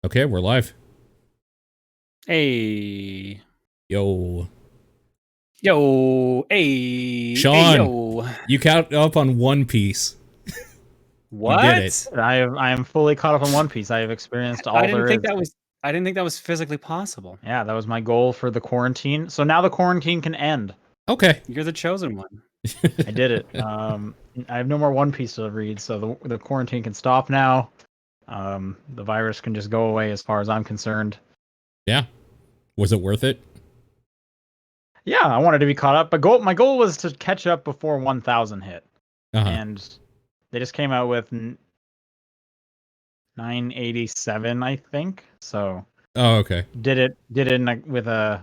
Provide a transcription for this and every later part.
Okay, we're live. Hey, Yo. yo, hey, Sean, yo. you caught up on One Piece. You did it. What? I am fully caught up on One Piece. I have experienced I all didn't there think is. that was. I didn't think that was physically possible. Yeah, that was my goal for the quarantine. So now the quarantine can end. Okay. You're the chosen one. I did it. I have no more One Piece to read, so the quarantine can stop now. The virus can just go away as far as I'm concerned. Yeah. Was it worth it? Yeah, I wanted to be caught up, but my goal was to catch up before 1,000 hit, Uh-huh. and they just came out with 987, I think. So Oh, okay. did it with I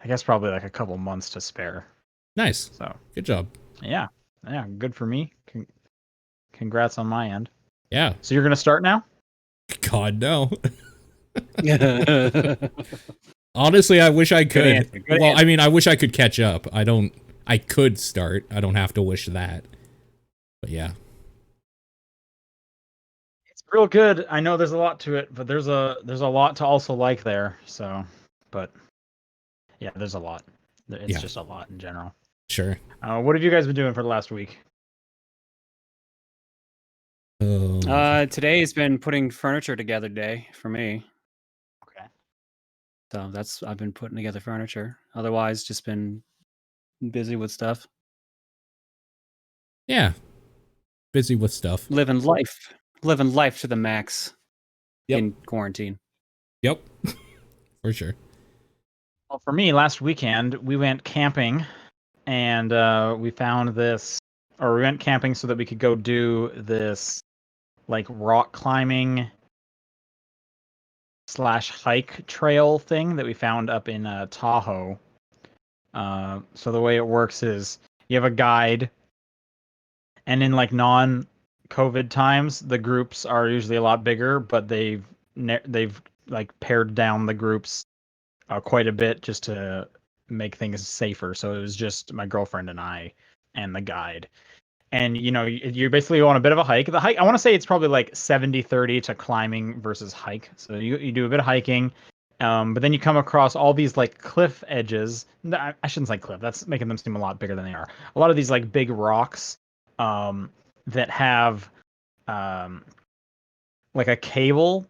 guess probably like a couple months to spare. Nice. So Good job. yeah, good for me. Congrats on my end. Yeah. So you're gonna start now? God, no. Good Honestly, I wish I could. answer. Good Well, I answer. mean, I wish I could catch up. I could start. I don't have to wish that. But yeah. It's real good. I know there's a lot to it, but there's a lot to also like there. So, but yeah, there's a lot. It's Yeah. just a lot in general. Sure. What have you guys been doing for the last week? Oh. Today has been putting furniture together day for me. Okay. So I've been putting together furniture. Otherwise, just been busy with stuff, Yeah. Busy with stuff. living life to the max Yep. in quarantine. Yep. For sure. Well, for me, last weekend we went camping, and we found this, or we went camping so that we could go do this like rock climbing slash hike trail thing that we found up in Tahoe. So the way it works is you have a guide, and in like non-COVID times, the groups are usually a lot bigger, but they've like pared down the groups quite a bit just to make things safer. So it was just my girlfriend and I and the guide. And you're basically on a bit of a hike. The hike, I want to say it's probably like 70-30 to climbing versus hike. So you do a bit of hiking, but then you come across all these like cliff edges. I shouldn't say cliff. That's making them seem a lot bigger than they are. A lot of these like big rocks that have um, like a cable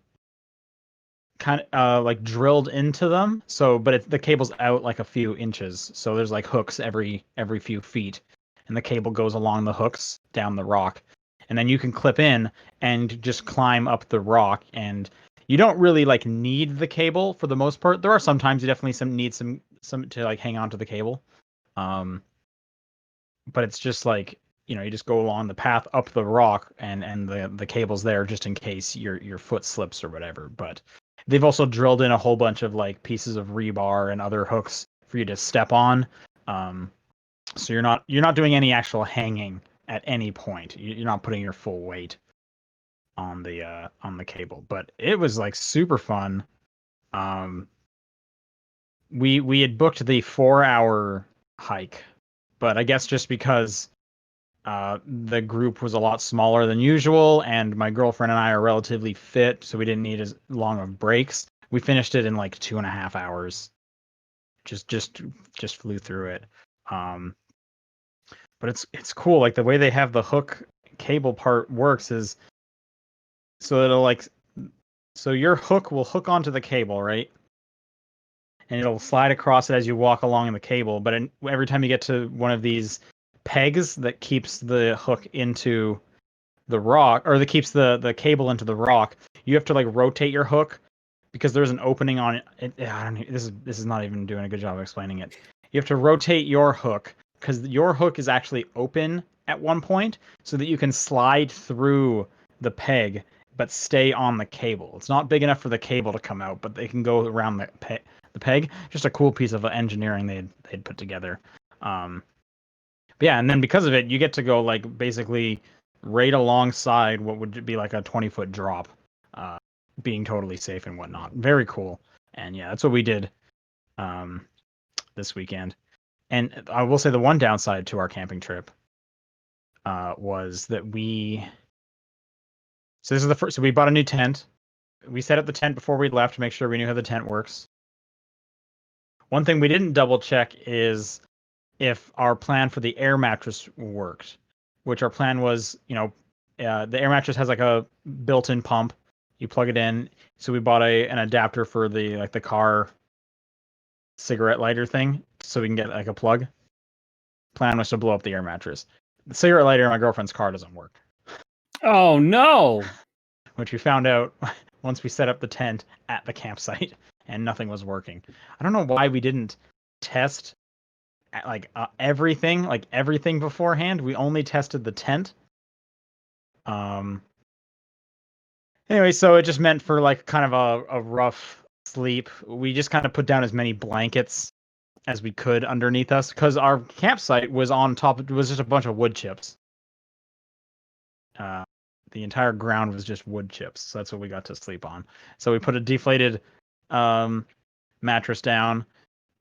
kind of like drilled into them. So, but the cable's out like a few inches. So there's like hooks every few feet, and the cable goes along the hooks down the rock, and then you can clip in and just climb up the rock. And you don't really like need the cable for the most part. There are sometimes you definitely need some to like hang on to the cable. Um, but it's just like you just go along the path up the rock, and the cable's there just in case your foot slips or whatever. But they've also drilled in a whole bunch of like pieces of rebar and other hooks for you to step on. um so you're not doing any actual hanging at any point. You're not putting your full weight on the cable, but it was like super fun. um we had booked the 4-hour hike, but I guess just because the group was a lot smaller than usual, and my girlfriend and I are relatively fit, so we didn't need as long of breaks. We finished it in like 2.5 hours. Just flew through it. Um, but it's cool. Like the way they have the hook cable part works is so it'll like so your hook will hook onto the cable, right? And it'll slide across it as you walk along the cable. But every time you get to one of these pegs that keeps the hook into the rock, or that keeps the cable into the rock, you have to like rotate your hook because there's an opening on it. I don't know, this is not even doing a good job of explaining it. You have to rotate your hook because your hook is actually open at one point so that you can slide through the peg but stay on the cable. It's not big enough for the cable to come out, but they can go around the peg. Just a cool piece of engineering they'd put together. But yeah, and then because of it, you get to go like basically right alongside what would be like a 20-foot drop, uh, being totally safe and whatnot. Very cool. And yeah, that's what we did um, this weekend. And I will say the one downside to our camping trip was that so this is the first. So we bought a new tent. we set up the tent before we left to make sure we knew how the tent works. One thing we didn't double check is if our plan for the air mattress worked, which our plan was, the air mattress has like a built-in pump. You plug it in. So we bought an adapter for the car cigarette lighter thing, so we can get like a plug. Plan was to blow up the air mattress. The cigarette lighter in my girlfriend's car doesn't work. Oh no! Which we found out once we set up the tent at the campsite, and nothing was working. I don't know why we didn't test everything beforehand. We only tested the tent. Anyway, so it just meant for like kind of a rough sleep. We just kind of put down as many blankets as we could underneath us because our campsite was on top. It was just a bunch of wood chips. The entire ground was just wood chips. So that's what we got to sleep on. So we put a deflated mattress down.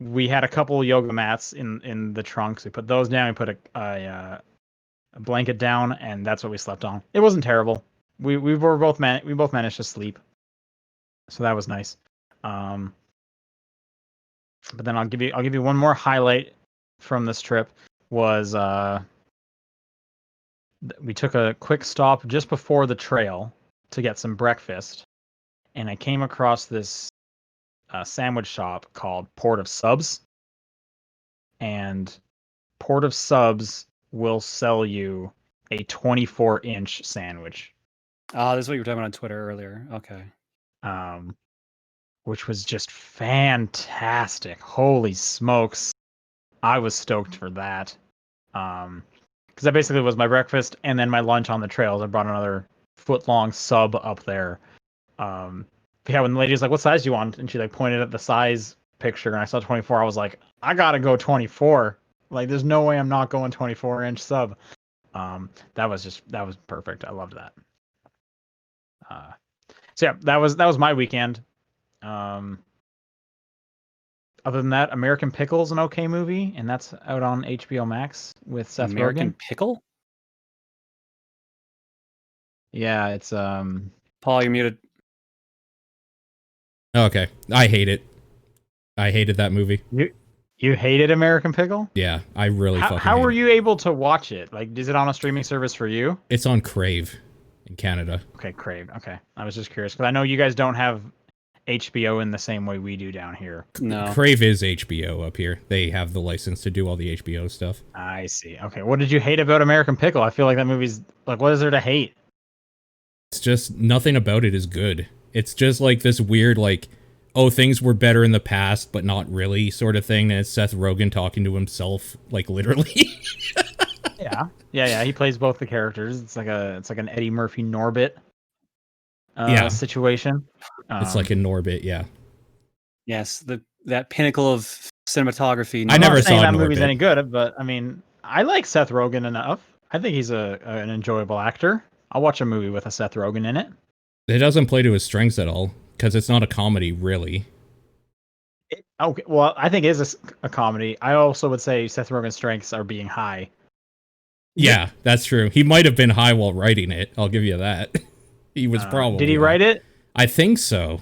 We had a couple yoga mats in the trunk. So we put those down. We put a blanket down, and that's what we slept on. It wasn't terrible. We both managed to sleep, so that was nice. But then I'll give you one more highlight from this trip was we took a quick stop just before the trail to get some breakfast, and I came across this sandwich shop called Port of Subs, and Port of Subs will sell you a 24-inch sandwich. Oh, this is what you were talking about on Twitter earlier. Okay. Which was just fantastic. Holy smokes. I was stoked for that. Because that basically was my breakfast and then my lunch on the trails. I brought another foot-long sub up there. Yeah, when the lady was like, what size do you want? And she like pointed at the size picture and I saw 24. I was like, I gotta go 24. Like, there's no way I'm not going 24-inch sub. That was perfect. I loved that. So yeah, that was my weekend. Other than that, American Pickle's an okay movie, and that's out on HBO Max with Seth American Rogen. Pickle? Yeah, it's Paul, you're muted. Okay, I hate it. I hated that movie. You hated American Pickle? Yeah, I really fucking How hate were it. you able to watch it? Like, is it on a streaming service for you? It's on Crave in Canada. Okay, Crave. Okay, I was just curious because I know you guys don't have HBO in the same way we do down here. No. Crave is HBO up here. They have the license to do all the HBO stuff. I see. Okay, what did you hate about American Pickle? I feel like that movie's like, what is there to hate? It's just nothing about it is good. It's just like this weird like, oh, things were better in the past, but not really sort of thing. And it's Seth Rogen talking to himself, like literally. Yeah. He plays both the characters. It's like an Eddie Murphy Norbit situation. It's like a Norbit, yeah. Yes, that pinnacle of cinematography. I never not saying saw that movie's Norbit. any good, but I mean, I like Seth Rogen enough. I think he's an enjoyable actor. I'll watch a movie with a Seth Rogen in it. It doesn't play to his strengths at all because it's not a comedy, really. Okay, well, I think it is a comedy. I also would say Seth Rogen's strengths are being high. Yeah, that's true. He might have been high while writing it. I'll give you that. He was probably. Did he write it? I think so.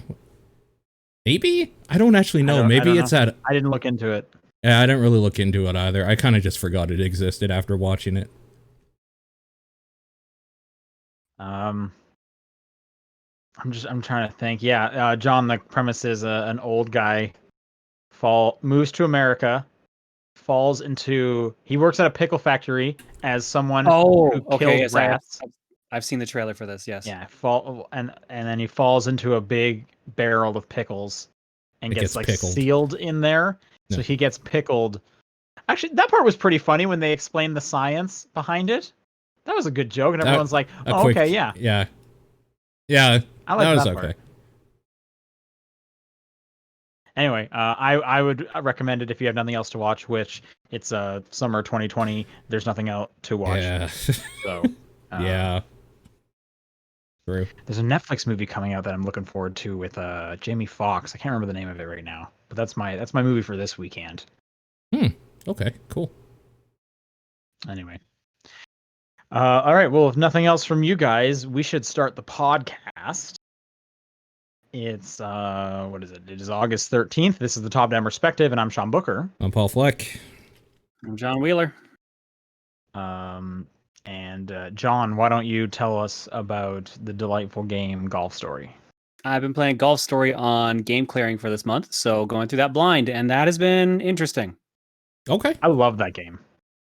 Maybe? I don't actually know. Maybe it's at. I didn't look into it. Yeah, I didn't really look into it either. I kind of just forgot it existed after watching it. I'm trying to think. Yeah, John, the premise is an old guy moves to America, he works at a pickle factory as someone who killed rats. I've seen the trailer for this, yes. Yeah, and then he falls into a big barrel of pickles and gets like pickled. sealed in there. No. So he gets pickled. Actually, that part was pretty funny when they explained the science behind it. That was a good joke, and everyone's like, "Oh, okay, yeah." Yeah. I like that was that okay. part. Anyway, I would recommend it if you have nothing else to watch, which it's summer 2020. There's nothing out to watch. Yeah. So, yeah. True. There's a Netflix movie coming out that I'm looking forward to with Jamie Foxx. I can't remember the name of it right now, but that's my movie for this weekend. Okay, cool. Anyway. All right, well, if nothing else from you guys, we should start the podcast. It's what is it? It is August 13th. This is the Top Down Perspective, and I'm Sean Booker. I'm Paul Fleck. I'm John Wheeler. And John, why don't you tell us about the delightful game Golf Story? I've been playing Golf Story on game clearing for this month, so going through that blind, and that has been interesting. Okay. I love that game.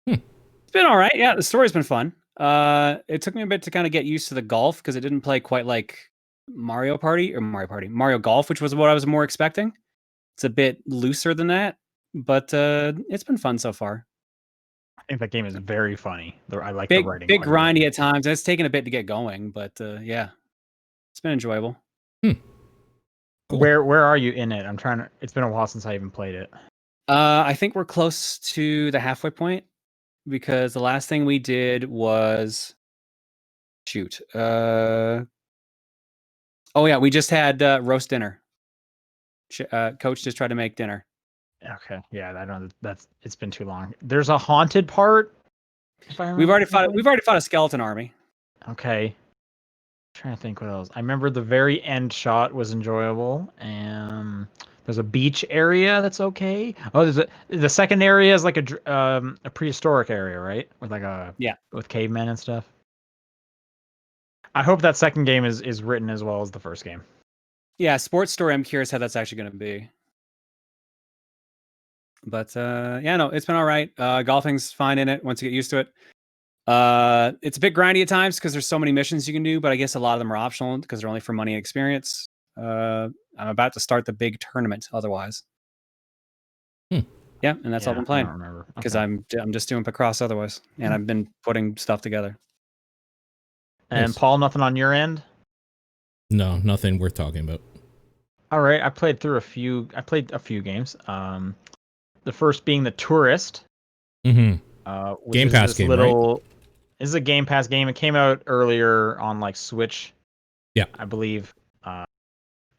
It's been all right. Yeah, the story's been fun. It took me a bit to kind of get used to the golf because it didn't play quite like Mario Golf, which was what I was more expecting. It's a bit looser than that, but it's been fun so far. I think that game is very funny. I like the writing. Big grindy at times. It's taken a bit to get going, but yeah, it's been enjoyable. Cool. Where are you in it? It's been a while since I even played it. I think we're close to the halfway point because the last thing we did was oh yeah, we just had roast dinner. Coach just tried to make dinner. Okay, yeah, I don't. It's been too long. There's a haunted part. We've already fought a skeleton army. Okay. Trying to think what else. I remember the very end shot was enjoyable, and there's a beach area that's okay. Oh, the second area is like a prehistoric area, right? With with cavemen and stuff. I hope that second game is written as well as the first game. Yeah, sports story. I'm curious how that's actually going to be. But yeah, no, it's been all right. Golfing's fine in it once you get used to it. It's a bit grindy at times because there's so many missions you can do, but I guess a lot of them are optional because they're only for money and experience. I'm about to start the big tournament otherwise. Yeah, and that's all I've been playing because I'm just doing Picross otherwise, and I've been putting stuff together. And Nice. Paul, nothing on your end? No, nothing worth talking about. All right, I played a few games. The first being the Touryst. Mm-hmm. Game Pass game, right? This is a Game Pass game. It came out earlier on like Switch. Yeah, I believe.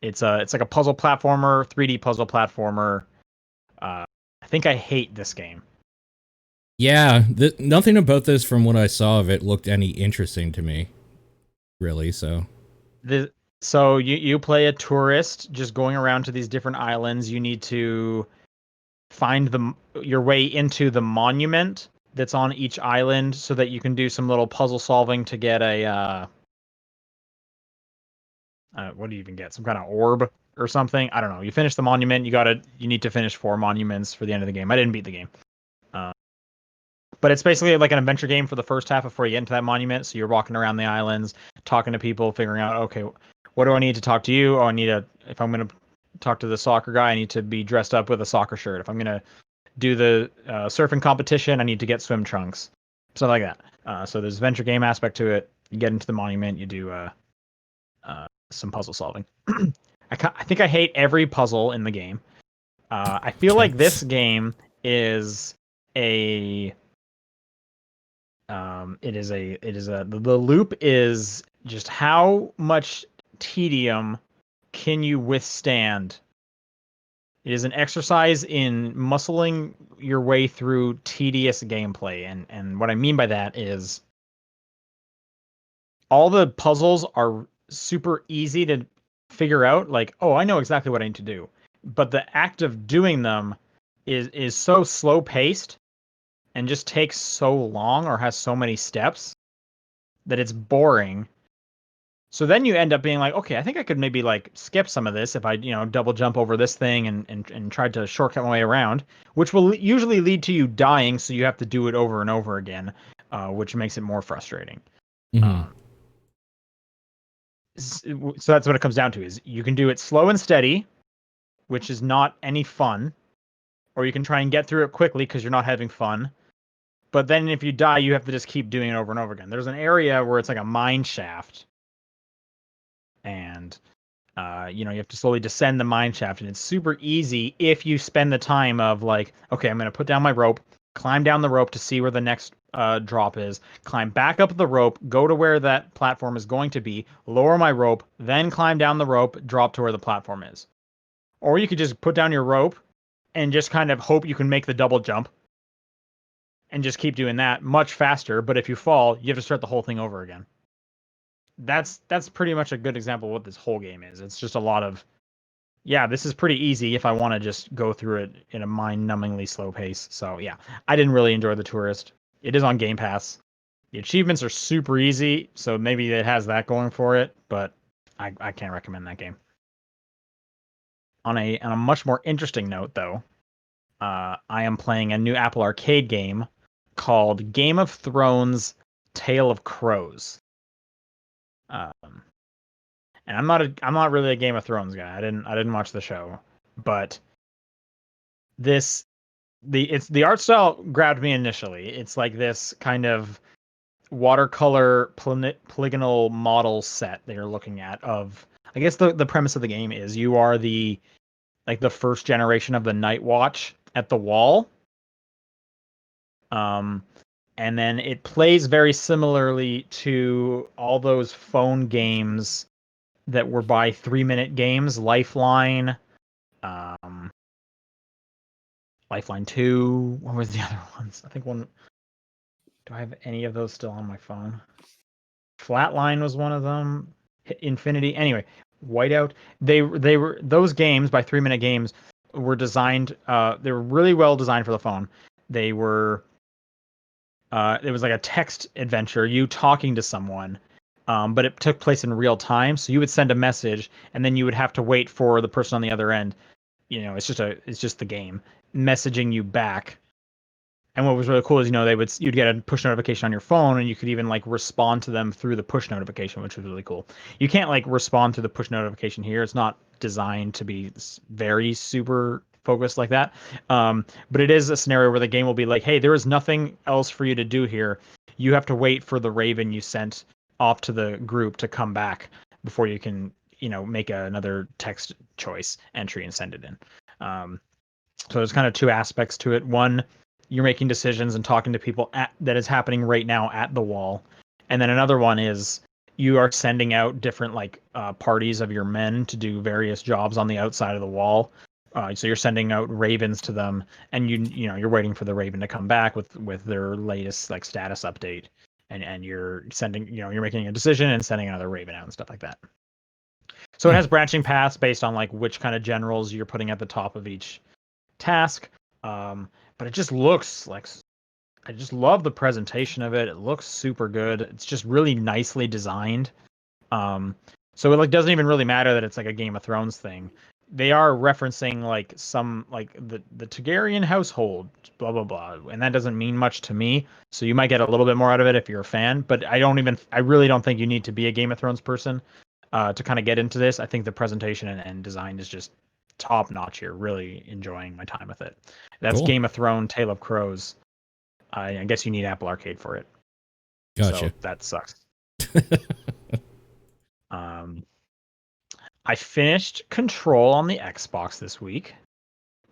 It's like a puzzle platformer, 3D puzzle platformer. I think I hate this game. Yeah, nothing about this from what I saw of it looked any interesting to me, really. So you play a tourist just going around to these different islands. You need to find your way into the monument that's on each island so that you can do some little puzzle solving to get a what do you even get? Some kind of orb or something? I don't know. You finish the monument, you need to finish 4 monuments for the end of the game. I didn't beat the game. But it's basically like an adventure game for the first half before you get into that monument. So you're walking around the islands, talking to people, figuring out, okay, what do I need to talk to you? Oh, if I'm going to talk to the soccer guy, I need to be dressed up with a soccer shirt. If I'm going to do the surfing competition, I need to get swim trunks. Something like that. So there's an adventure game aspect to it. You get into the monument, you do some puzzle solving. I think I hate every puzzle in the game. I feel like this game is the loop is just how much tedium can you withstand. It is an exercise in muscling your way through tedious gameplay, and what I mean by that is all the puzzles are super easy to figure out, like, oh, I know exactly what I need to do. But the act of doing them is so slow paced and just takes so long or has so many steps that it's boring. So then you end up being like, okay, I think I could maybe like skip some of this if I, double jump over this thing and tried to shortcut my way around, which will usually lead to you dying. So you have to do it over and over again, which makes it more frustrating. Mm-hmm. So that's what it comes down to is you can do it slow and steady, which is not any fun, or you can try and get through it quickly because you're not having fun. But then if you die, you have to just keep doing it over and over again. There's an area where it's like a mine shaft, and you have to slowly descend the mine shaft, and it's super easy if you spend the time of like, okay, I'm going to put down my rope, climb down the rope to see where the next drop is, climb back up the rope, go to where that platform is going to be, lower my rope, then climb down the rope, drop to where the platform is. Or you could just put down your rope and just kind of hope you can make the double jump and just keep doing that much faster. But if you fall, you have to start the whole thing over again. that's pretty much a good example of what this whole game is. It's just a lot of, yeah, this is pretty easy if I want to just go through it in a mind-numbingly slow pace. So yeah, I didn't really enjoy the Tourist. It is on Game Pass. The achievements are super easy, so maybe it has that going for it, but I can't recommend that game. On a much more interesting note, though, I am playing a new Apple Arcade game called Game of Thrones: Tale of Crows. And I'm not really a Game of Thrones guy. I didn't watch the show, but the art style grabbed me initially. It's like this kind of watercolor polygonal model set that you're looking at of, I guess the premise of the game is you are the first generation of the Night Watch at the Wall. And then it plays very similarly to all those phone games that were by 3-minute games, Lifeline, Lifeline 2. What was the other ones? I think one. Do I have any of those still on my phone? Flatline was one of them. Infinity. Anyway, Whiteout. They were those games by 3-minute games were designed. They were really well designed for the phone. They were. It was like a text adventure, you talking to someone, but it took place in real time. So you would send a message, and then you would have to wait for the person on the other end. It's just the game messaging you back. And what was really cool is, you'd get a push notification on your phone, and you could even like respond to them through the push notification, which was really cool. You can't like respond to the push notification here. It's not designed to be very super focused like that. But it is a scenario where the game will be like, hey, there is nothing else for you to do here. You have to wait for the raven you sent off to the group to come back before you can, make another text choice entry and send it in. So there's kind of two aspects to it. One, you're making decisions and talking to people that is happening right now at the wall. And then another one is you are sending out different parties of your men to do various jobs on the outside of the wall. So you're sending out ravens to them, and you're waiting for the raven to come back with their latest status update, and you're sending you're making a decision and sending another raven out and stuff like that. So it has branching paths based on which kind of generals you're putting at the top of each task. But it just looks I just love the presentation of it. It looks super good. It's just really nicely designed. So it doesn't even really matter that it's a Game of Thrones thing. They are referencing some the Targaryen household, blah blah blah, and that doesn't mean much to me. So you might get a little bit more out of it if you're a fan, but I really don't think you need to be a Game of Thrones person to kind of get into this. I think the presentation and design is just top notch here. Really enjoying my time with it. That's cool. Game of Thrones: Tale of Crows. I guess you need Apple Arcade for it. Gotcha. So that sucks. I finished Control on the Xbox this week,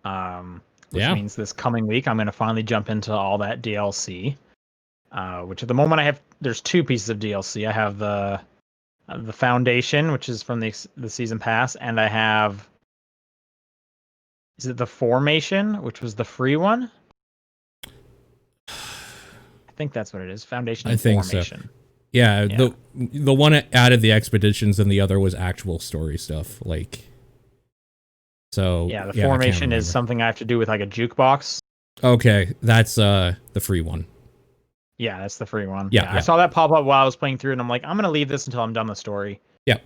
which means this coming week I'm going to finally jump into all that DLC. Which at the moment there's two pieces of DLC. I have the Foundation, which is from the season pass, and I have, is it the Formation, which was the free one? I think that's what it is. Foundation and Formation. So. Yeah, the one that added the expeditions and the other was actual story stuff. So yeah, the Formation is something I have to do with a jukebox. Okay, that's the free one. Yeah, that's the free one. Yeah. I saw that pop up while I was playing through, and I'm like, I'm gonna leave this until I'm done the story. Yeah.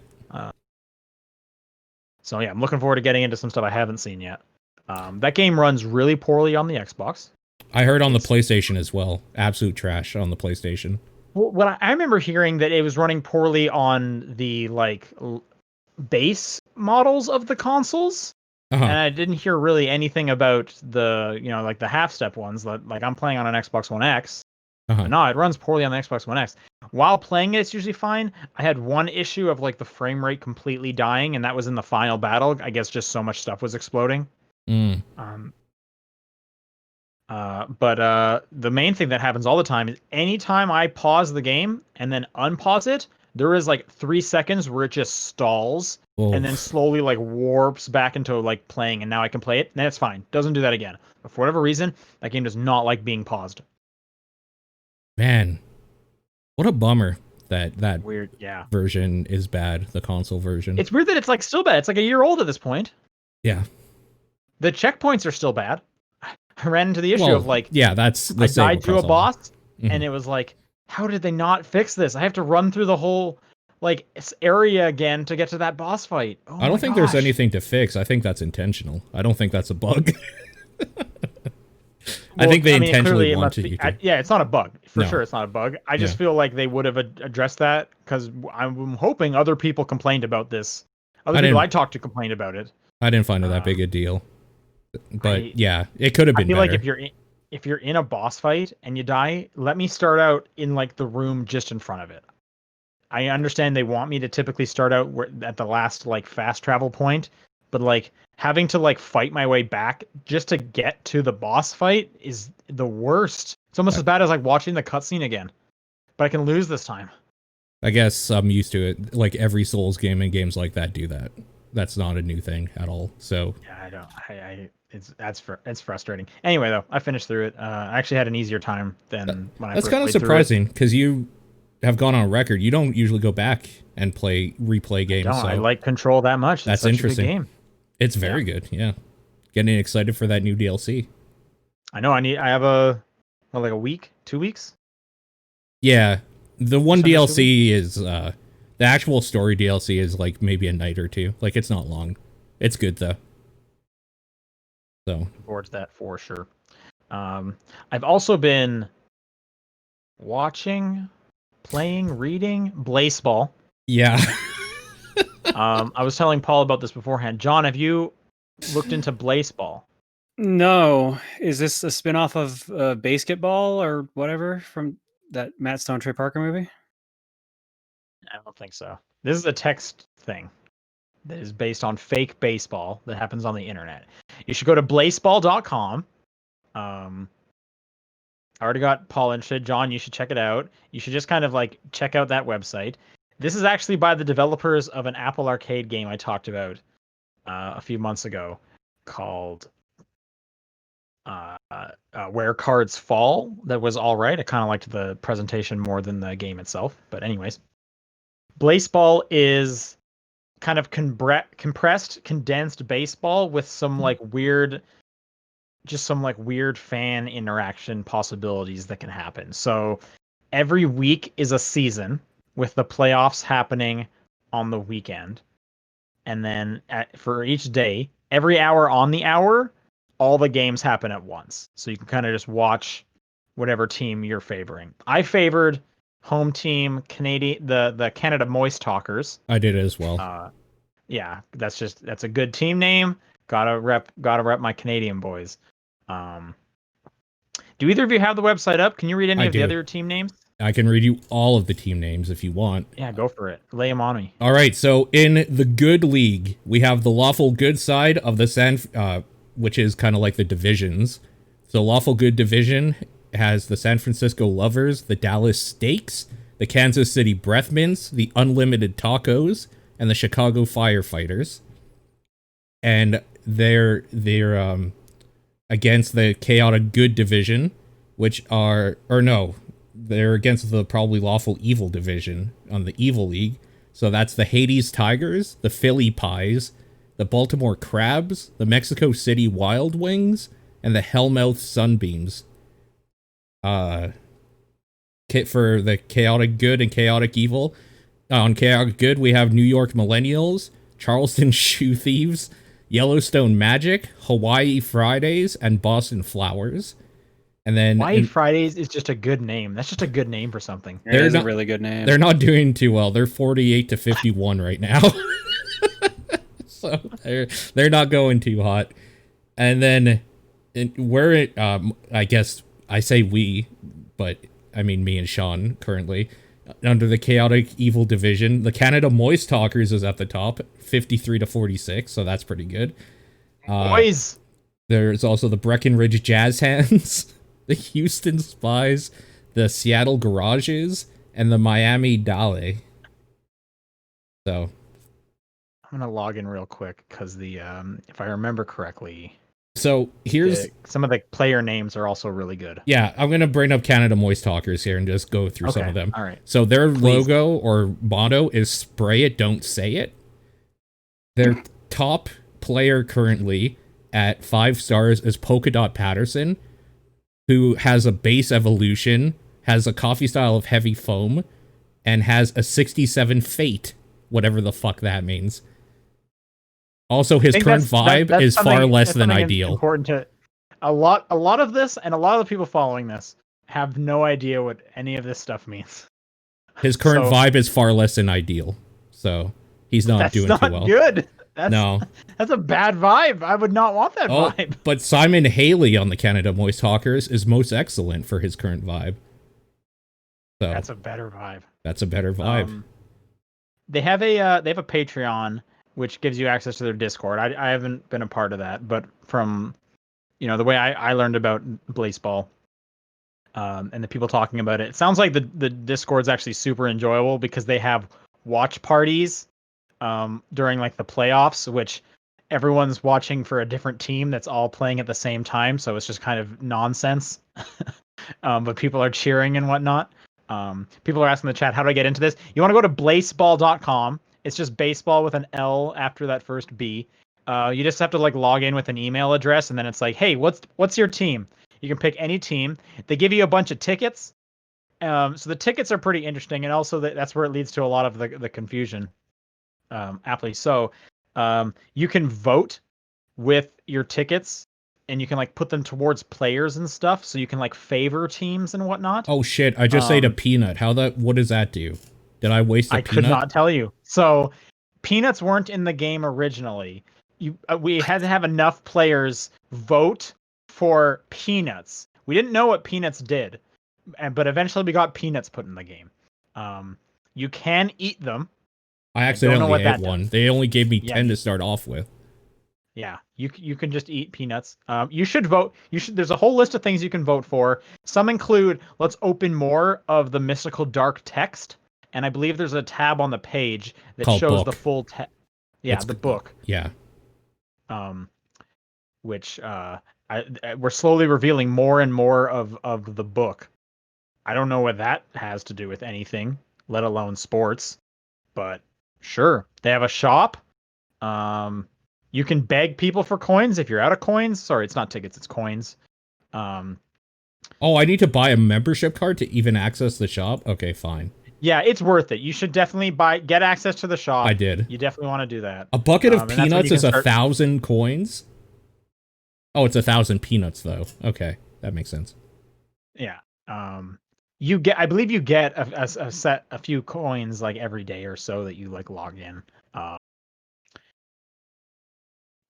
So yeah, I'm looking forward to getting into some stuff I haven't seen yet. That game runs really poorly on the Xbox. I heard on the PlayStation as well. Absolute trash on the PlayStation. Well, I remember hearing that it was running poorly on the base models of the consoles, and I didn't hear really anything about the the half step ones. I'm playing on an Xbox One X. No, it runs poorly on the Xbox One X. While playing it, it's usually fine. I had one issue of the frame rate completely dying, and that was in the final battle. I guess just so much stuff was exploding. But the main thing that happens all the time is anytime I pause the game and then unpause it, there is 3 seconds where it just stalls and then slowly warps back into playing, and now I can play it, and that's fine. Doesn't do that again. But for whatever reason, that game does not like being paused. Man, what a bummer. that Weird, yeah. version is bad, the console version. It's weird that it's like still bad. It's like a year old at this point. Yeah. The checkpoints are still bad. I ran into the issue of like, yeah, that's the I same died to a across all. boss, Mhm. and it was like, how did they not fix this? I have to run through the whole like area again to get to that boss fight. Oh I don't my think there's gosh. anything to fix. I think that's intentional. I don't think that's a bug. I Well, think they clearly intentionally it must wanted be. you to. Yeah, it's not a bug. For No. sure, it's not a bug. I just Yeah. feel like they would have addressed that because I'm hoping other people complained about this. Other people I talked to complained about it. I didn't find it that big a deal. But yeah, it could have I been feel better. like if you're in a boss fight and you die, let me start out in like the room just in front of it. I understand they want me to typically start out at the last like fast travel point, but like having to like fight my way back just to get to the boss fight is the worst. It's almost as bad as like watching the cutscene again, but I can lose this time. I guess I'm used to it. Like every Souls game and games like that do that. That's not a new thing at all. So yeah, I don't. It's frustrating. Anyway, though, I finished through it. I actually had an easier time than when I first played through it. That's kind of surprising because you have gone on record. You don't usually go back and replay games. I like Control that much. That's interesting. A good game. It's very good. Yeah, getting excited for that new DLC. I know. I have like a week, 2 weeks. Yeah, the one DLC is the actual story DLC is like maybe a night or two. Like it's not long. It's good though. So looking forward to that for sure. I've also been watching, playing, reading Blazeball. Yeah. I was telling Paul about this beforehand. John, have you looked into Blazeball? No. Is this a spin-off of Basketball or whatever from that Matt Stone Trey Parker movie? I don't think so. This is a text thing that is based on fake baseball that happens on the internet. You should go to blazeball.com. I already got Paul interested. John, you should check it out. You should just kind of like check out that website. This is actually by the developers of an Apple Arcade game I talked about a few months ago called Where Cards Fall. That was all right. I kind of liked the presentation more than the game itself. But anyways, Blazeball is kind of compressed, condensed baseball with some like weird fan interaction possibilities that can happen. So every week is a season with the playoffs happening on the weekend. And then for each day, every hour on the hour, all the games happen at once. So you can kind of just watch whatever team you're favoring. I favored home team Canadian, the Canada Moist Talkers. I did as well. Yeah, that's a good team name. Gotta rep my Canadian boys. Do either of you have the website up? Can you read any of the other team names? I can read you all of the team names if you want. Yeah, go for it. Lay them on me. All right, so in the Good League, we have the Lawful Good side of the which is kind of like the divisions. So Lawful Good division has the San Francisco Lovers, the Dallas Stakes, the Kansas City Breath Mints, the Unlimited Tacos, and the Chicago Firefighters. And they're against the Chaotic Good division, which are, or no, they're against the probably Lawful Evil division on the Evil League. So that's the Hades Tigers, the Philly Pies, the Baltimore Crabs, the Mexico City Wild Wings, and the Hellmouth Sunbeams. For the Chaotic Good and Chaotic Evil, on Chaotic Good we have New York Millennials, Charleston Shoe Thieves, Yellowstone Magic, Hawaii Fridays, and Boston Flowers. And then Hawaii Fridays is just a good name. That's just a good name for something. It is a really good name. They're not doing too well. They're 48-51 right now. So they're not going too hot. And then I guess I say we, but I mean me and Sean currently, under the Chaotic Evil division. The Canada Moist Talkers is at the top, 53-46, so that's pretty good. Boys! There's also the Breckenridge Jazz Hands, the Houston Spies, the Seattle Garages, and the Miami Dale. So I'm gonna log in real quick because the if I remember correctly, So here's Some of the player names are also really good. yeah, I'm gonna bring up Canada Moist Talkers here and just go through some of them. All right. So their Please. logo or motto is "Spray it, don't say it." Their top player currently at 5 stars is Polka Dot Patterson, who has a base evolution, has a coffee style of heavy foam, and has a 67 fate, whatever the fuck that means. Also, his current vibe is far less than ideal. Important to a lot of this, and a lot of the people following this have no idea what any of this stuff means. His current vibe is far less than ideal, so he's not doing too well. That's not good. No, that's a bad vibe. I would not want that vibe. But Simon Haley on the Canada Moist Hawkers is most excellent for his current vibe. So that's a better vibe. That's a better vibe. They have a Patreon which gives you access to their Discord. I haven't been a part of that, but from the way I learned about Blazeball, and the people talking about it sounds like the Discord's actually super enjoyable because they have watch parties during like the playoffs, which everyone's watching for a different team that's all playing at the same time, so it's just kind of nonsense. But people are cheering and whatnot. People are asking in the chat, how do I get into this? You want to go to blazeball.com. It's just baseball with an L after that first B. You just have to like log in with an email address, and then it's like, hey, what's your team? You can pick any team. They give you a bunch of tickets. So the tickets are pretty interesting, and also that's where it leads to a lot of the confusion. Aptly so. You can vote with your tickets, and you can like put them towards players and stuff, so you can like favor teams and whatnot. Oh shit! I just ate a peanut. What does that do? Did I waste a peanut? I could not tell you. So peanuts weren't in the game originally. We had to have enough players vote for peanuts. We didn't know what peanuts did, but eventually we got peanuts put in the game. You can eat them. I accidentally ate one. They only gave me 10 to start off with. Yeah, you can just eat peanuts. You should vote. There's a whole list of things you can vote for. Some include, let's open more of the mystical dark text. And I believe there's a tab on the page that shows the full text. Yeah, the book. Yeah. Which we're slowly revealing more and more of the book. I don't know what that has to do with anything, let alone sports. But sure, they have a shop. You can beg people for coins if you're out of coins. Sorry, it's not tickets, it's coins. Oh, I need to buy a membership card to even access the shop? Okay, fine. Yeah, it's worth it. You should definitely get access to the shop. I did. You definitely want to do that. A bucket of peanuts is 1,000 coins? Oh, it's 1,000 peanuts, though. Okay, that makes sense. Yeah. I believe you get a few coins like every day or so that you like log in.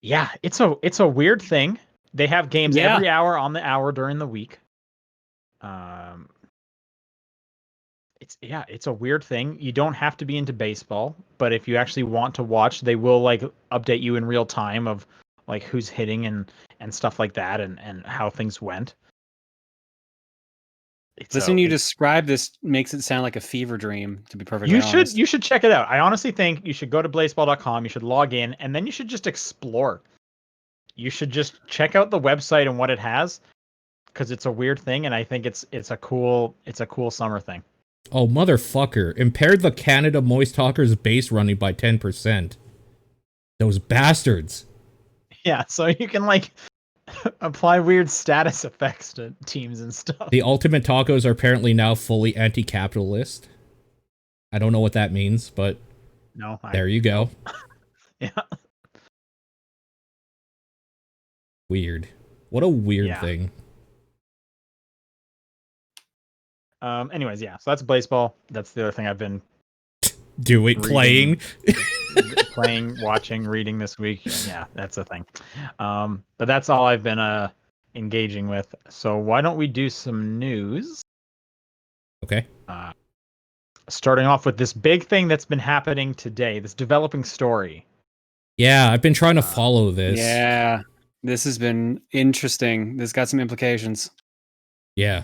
Yeah, it's a weird thing. They have games every hour on the hour during the week. It's a weird thing. You don't have to be into baseball, but if you actually want to watch, they will like update you in real time of like who's hitting and stuff like that and how things went. Listening you describe this makes it sound like a fever dream, to be perfectly honest. You should check it out. I honestly think you should go to blazeball.com, you should log in, and then you should just explore. You should just check out the website and what it has, because it's a weird thing, and I think it's a cool summer thing. Oh, motherfucker. Impaired the Canada Moist Talkers base running by 10%. Those bastards. Yeah, so you can, like, apply weird status effects to teams and stuff. The Ultimate Tacos are apparently now fully anti-capitalist. I don't know what that means, but there you go. Yeah. Weird. What a weird thing. Anyways, yeah. So that's Blazeball. That's the other thing I've been playing, watching, reading this week. Yeah, that's the thing. But that's all I've been engaging with. So why don't we do some news? Okay. Starting off with this big thing that's been happening today, this developing story. Yeah, I've been trying to follow this. Yeah, this has been interesting. This got some implications. Yeah.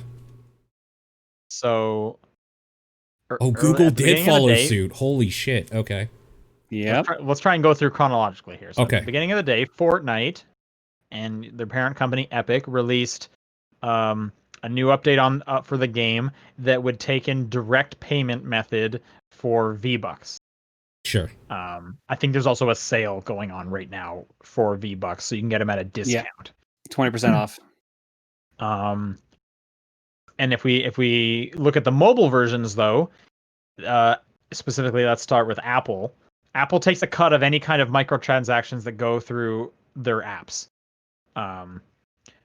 So, Google did follow suit. Holy shit. Okay. Yeah. Let's try and go through chronologically here. So okay. At the beginning of the day, Fortnite and their parent company Epic released a new update on for the game that would take in direct payment method for V-Bucks. Sure. I think there's also a sale going on right now for V-Bucks, so you can get them at a discount. 20% off. And if we look at the mobile versions, though, specifically, let's start with Apple. Apple takes a cut of any kind of microtransactions that go through their apps.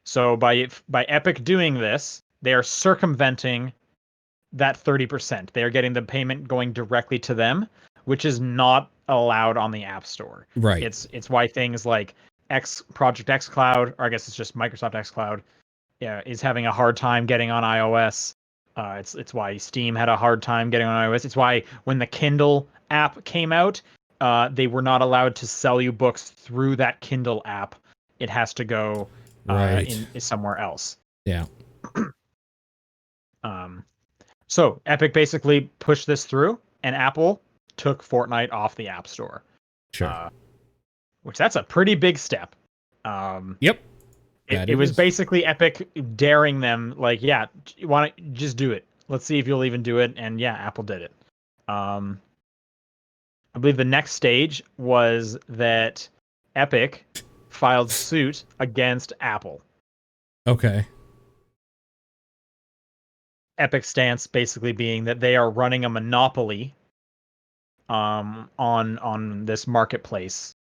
So by Epic doing this, they are circumventing that 30%. They are getting the payment going directly to them, which is not allowed on the App Store. Right. It's why things like Project xCloud, or I guess it's just Microsoft xCloud, is having a hard time getting on iOS. It's why Steam had a hard time getting on iOS. It's why when the Kindle app came out, they were not allowed to sell you books through that Kindle app. It has to go in somewhere else. Yeah. So Epic basically pushed this through, and Apple took Fortnite off the App Store. Sure. Which that's a pretty big step. Yep. It was basically Epic daring them, like, yeah, you want to just do it. Let's see if you'll even do it. And yeah, Apple did it. I believe the next stage was that Epic filed suit against Apple. Okay. Epic's stance basically being that they are running a monopoly on this marketplace.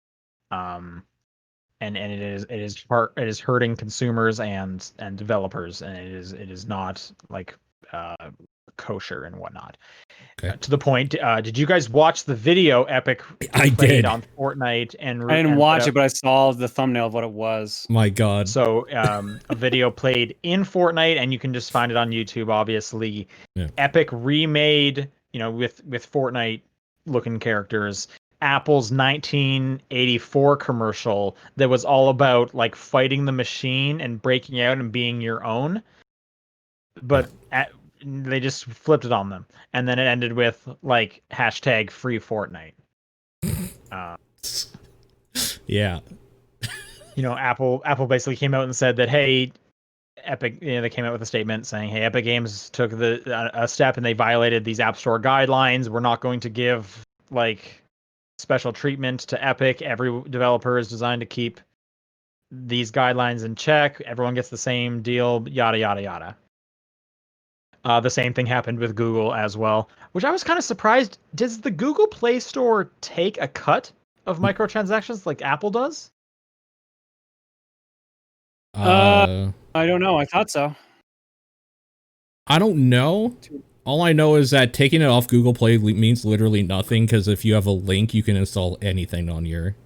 And it is hurting consumers and developers, and it is not like kosher and whatnot. Okay. To the point, did you guys watch the video Epic played on Fortnite? And I didn't watch it, but I saw the thumbnail of what it was. My God. So a video played in Fortnite, and you can just find it on YouTube. Obviously, Epic remade, with Fortnite looking characters, Apple's 1984 commercial that was all about like fighting the machine and breaking out and being your own, but they just flipped it on them, and then it ended with like #free Fortnite. Yeah. Apple basically came out and said that, hey, Epic, they came out with a statement saying, hey, Epic Games took a step and they violated these App Store guidelines. We're not going to give like special treatment to Epic. Every developer is designed to keep these guidelines in check. Everyone gets the same deal, yada, yada, yada. The same thing happened with Google as well, which I was kind of surprised. Does the Google Play Store take a cut of microtransactions like Apple does? I don't know. I thought so. I don't know. All I know is that taking it off Google Play means literally nothing, because if you have a link, you can install anything on your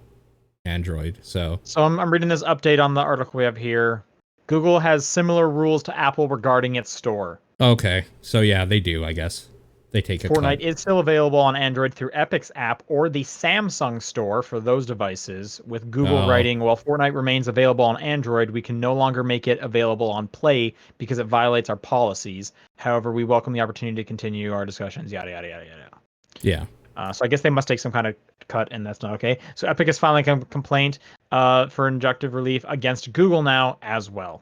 Android. So I'm reading this update on the article we have here. Google has similar rules to Apple regarding its store. Okay, so yeah, they do, I guess. They take a Fortnite cut. is still available on Android through Epic's app or the Samsung store for those devices, with Google writing, while Fortnite remains available on Android, we can no longer make it available on Play because it violates our policies. However, we welcome the opportunity to continue our discussions, yada, yada, yada, yada. Yeah. So I guess they must take some kind of cut, and that's not okay. So Epic is filing a complaint for injunctive relief against Google now as well.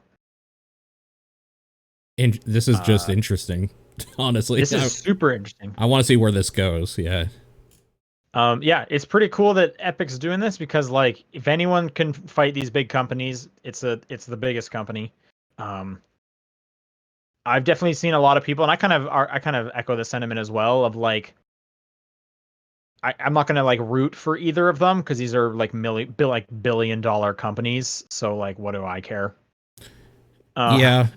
This is just interesting. Honestly, this is super interesting. I want to see where this goes. Yeah. Yeah, it's pretty cool that Epic's doing this, because like if anyone can fight these big companies, it's the biggest company. I've definitely seen a lot of people, and I kind of echo the sentiment as well of like, I'm not gonna like root for either of them because these are like billion-dollar companies. So like, what do I care? Yeah.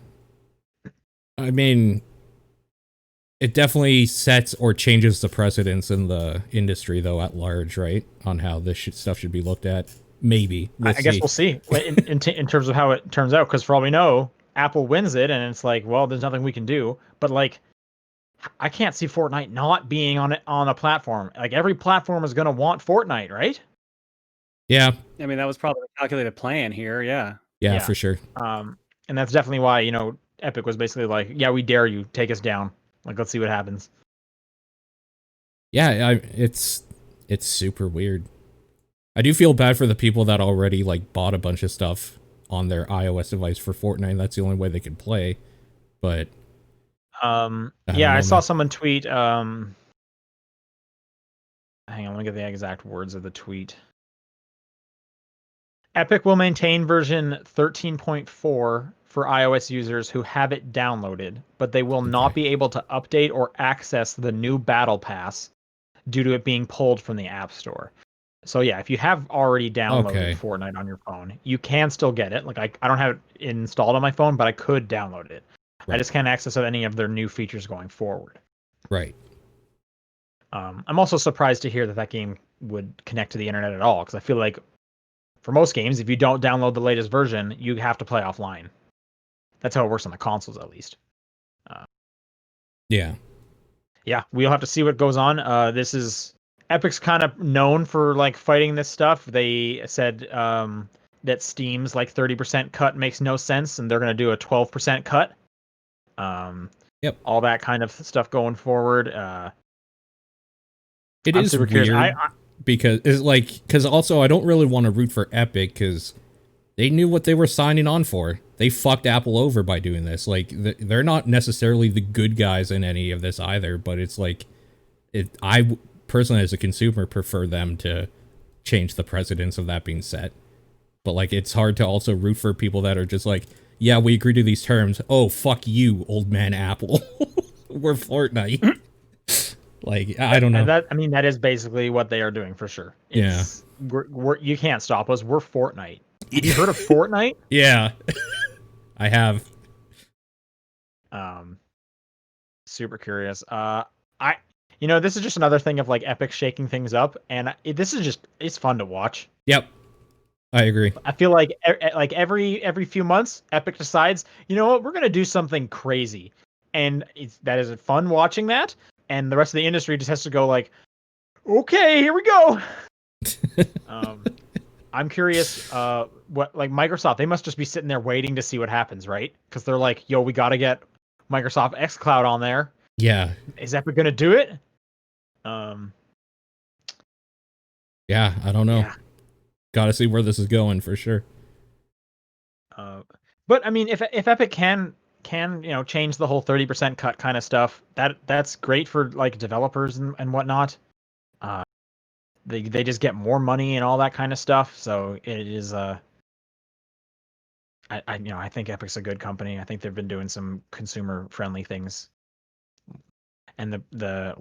I mean, it definitely sets or changes the precedence in the industry, though, at large, right? On how this stuff should be looked at. Maybe. I guess we'll see in terms of how it turns out, because for all we know, Apple wins it, and it's like, well, there's nothing we can do. But like, I can't see Fortnite not being on a platform. Like, every platform is going to want Fortnite, right? Yeah. I mean, that was probably a calculated plan here. Yeah. Yeah, for sure. And that's definitely why, Epic was basically like, yeah, we dare you, take us down. Like, let's see what happens. Yeah, it's super weird. I do feel bad for the people that already like bought a bunch of stuff on their iOS device for Fortnite. That's the only way they could play. But I saw someone tweet. Hang on, let me get the exact words of the tweet. Epic will maintain version 13.4 for iOS users who have it downloaded, but they will not be able to update or access the new Battle Pass due to it being pulled from the App Store. So yeah, if you have already downloaded Fortnite on your phone, you can still get it. Like I don't have it installed on my phone, but I could download it. Right. I just can't access any of their new features going forward. Right. I'm also surprised to hear that game would connect to the internet at all, because I feel like for most games, if you don't download the latest version, you have to play offline. That's how it works on the consoles, at least. Yeah, we'll have to see what goes on. Epic's kind of known for like fighting this stuff. They said that Steam's like 30% cut makes no sense, and they're going to do a 12% cut. Yep. All that kind of stuff going forward. It is weird because also I don't really want to root for Epic because they knew what they were signing on for. They fucked Apple over by doing this. Like they're not necessarily the good guys in any of this either, but it's like I personally as a consumer prefer them to change the precedence of that being set. But like it's hard to also root for people that are just like, yeah, we agree to these terms. Oh, fuck you, old man Apple. We're Fortnite. Like, I don't know. That is basically what they are doing for sure. We're you can't stop us. We're Fortnite. Have you heard of Fortnite? Yeah, I have. Super curious. This is just another thing of like Epic shaking things up, and it's fun to watch. Yep, I agree. I feel like every few months, Epic decides, you know what, we're gonna do something crazy, and that is fun watching that. And the rest of the industry just has to go like, okay, here we go. I'm curious, what like Microsoft, they must just be sitting there waiting to see what happens, right? Because they're like, yo, we got to get Microsoft xCloud on there. Yeah. Is Epic going to do it? Yeah, I don't know. Yeah. Got to see where this is going for sure. But I mean, if Epic can change the whole 30% cut kind of stuff, that's great for like developers and whatnot. They just get more money and all that kind of stuff. So it is I think Epic's a good company. I think they've been doing some consumer friendly things. And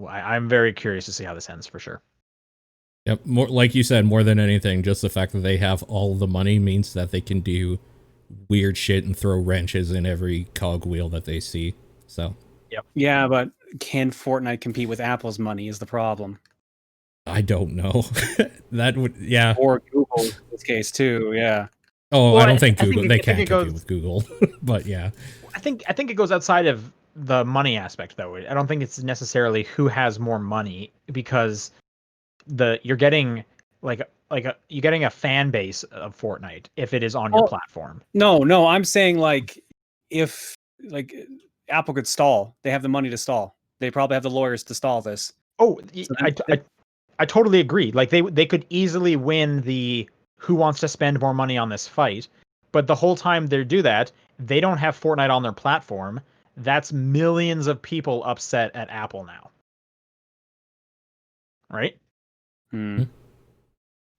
I'm very curious to see how this ends for sure. Yep, more like you said, more than anything, just the fact that they have all the money means that they can do weird shit and throw wrenches in every cogwheel that they see. So yep. Yeah, but can Fortnite compete with Apple's money is the problem. I don't know. That would, yeah. Or Google in this case too, yeah. Oh, well, I don't think Google. They can't compete with Google, but yeah. I think it goes outside of the money aspect, though. I don't think it's necessarily who has more money, because you're getting you're getting a fan base of Fortnite if it is on your platform. No, I'm saying like if like Apple could stall, they have the money to stall. They probably have the lawyers to stall this. Oh, so I totally agree. Like they could easily win the who wants to spend more money on this fight, but the whole time they do that, they don't have Fortnite on their platform. That's millions of people upset at Apple now. Right? Hmm.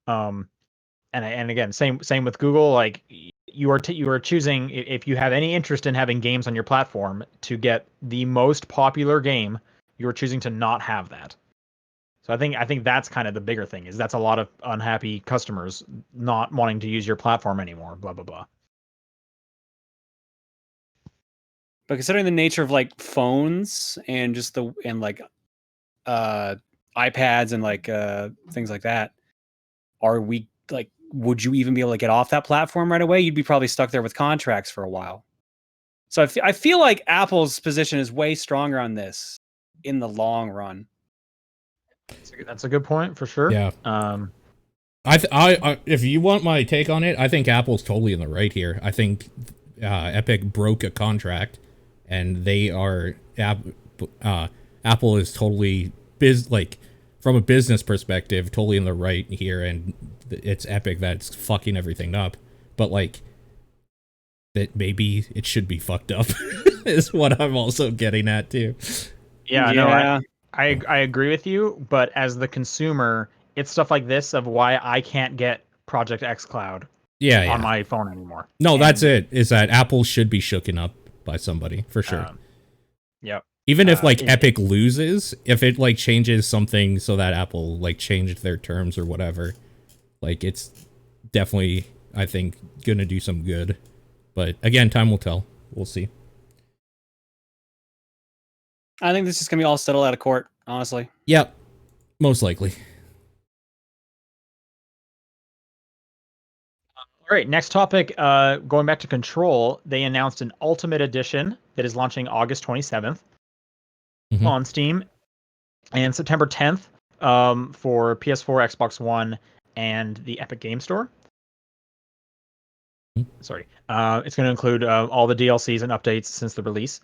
And again, same with Google. Like you are choosing, if you have any interest in having games on your platform, to get the most popular game, you are choosing to not have that. So I think that's kind of the bigger thing, is that's a lot of unhappy customers not wanting to use your platform anymore. Blah blah blah. But considering the nature of like phones and just iPads and like things like that, would you even be able to get off that platform right away? You'd be probably stuck there with contracts for a while. So I feel like Apple's position is way stronger on this in the long run. That's a good point for sure. Yeah. I if you want my take on it, I think Apple's totally in the right here. I think Epic broke a contract, and they are Apple is totally from a business perspective, totally in the right here, and it's Epic that's fucking everything up. But like, that maybe it should be fucked up is what I'm also getting at too. Yeah, no, I agree with you, but as the consumer, it's stuff like this of why I can't get Project X Cloud on my phone anymore. No, that's it. Is that Apple should be shooken up by somebody for sure. Yep. Even if like Epic loses, if it like changes something so that Apple like changed their terms or whatever, like it's definitely, I think, gonna do some good. But again, time will tell. We'll see. I think this is gonna be all settled out of court, honestly. Yep, most likely. All right, next topic. Going back to Control, they announced an Ultimate Edition that is launching August 27th on Steam, and September 10th for PS4, Xbox One, and the Epic Game Store. Sorry. It's going to include all the DLCs and updates since the release.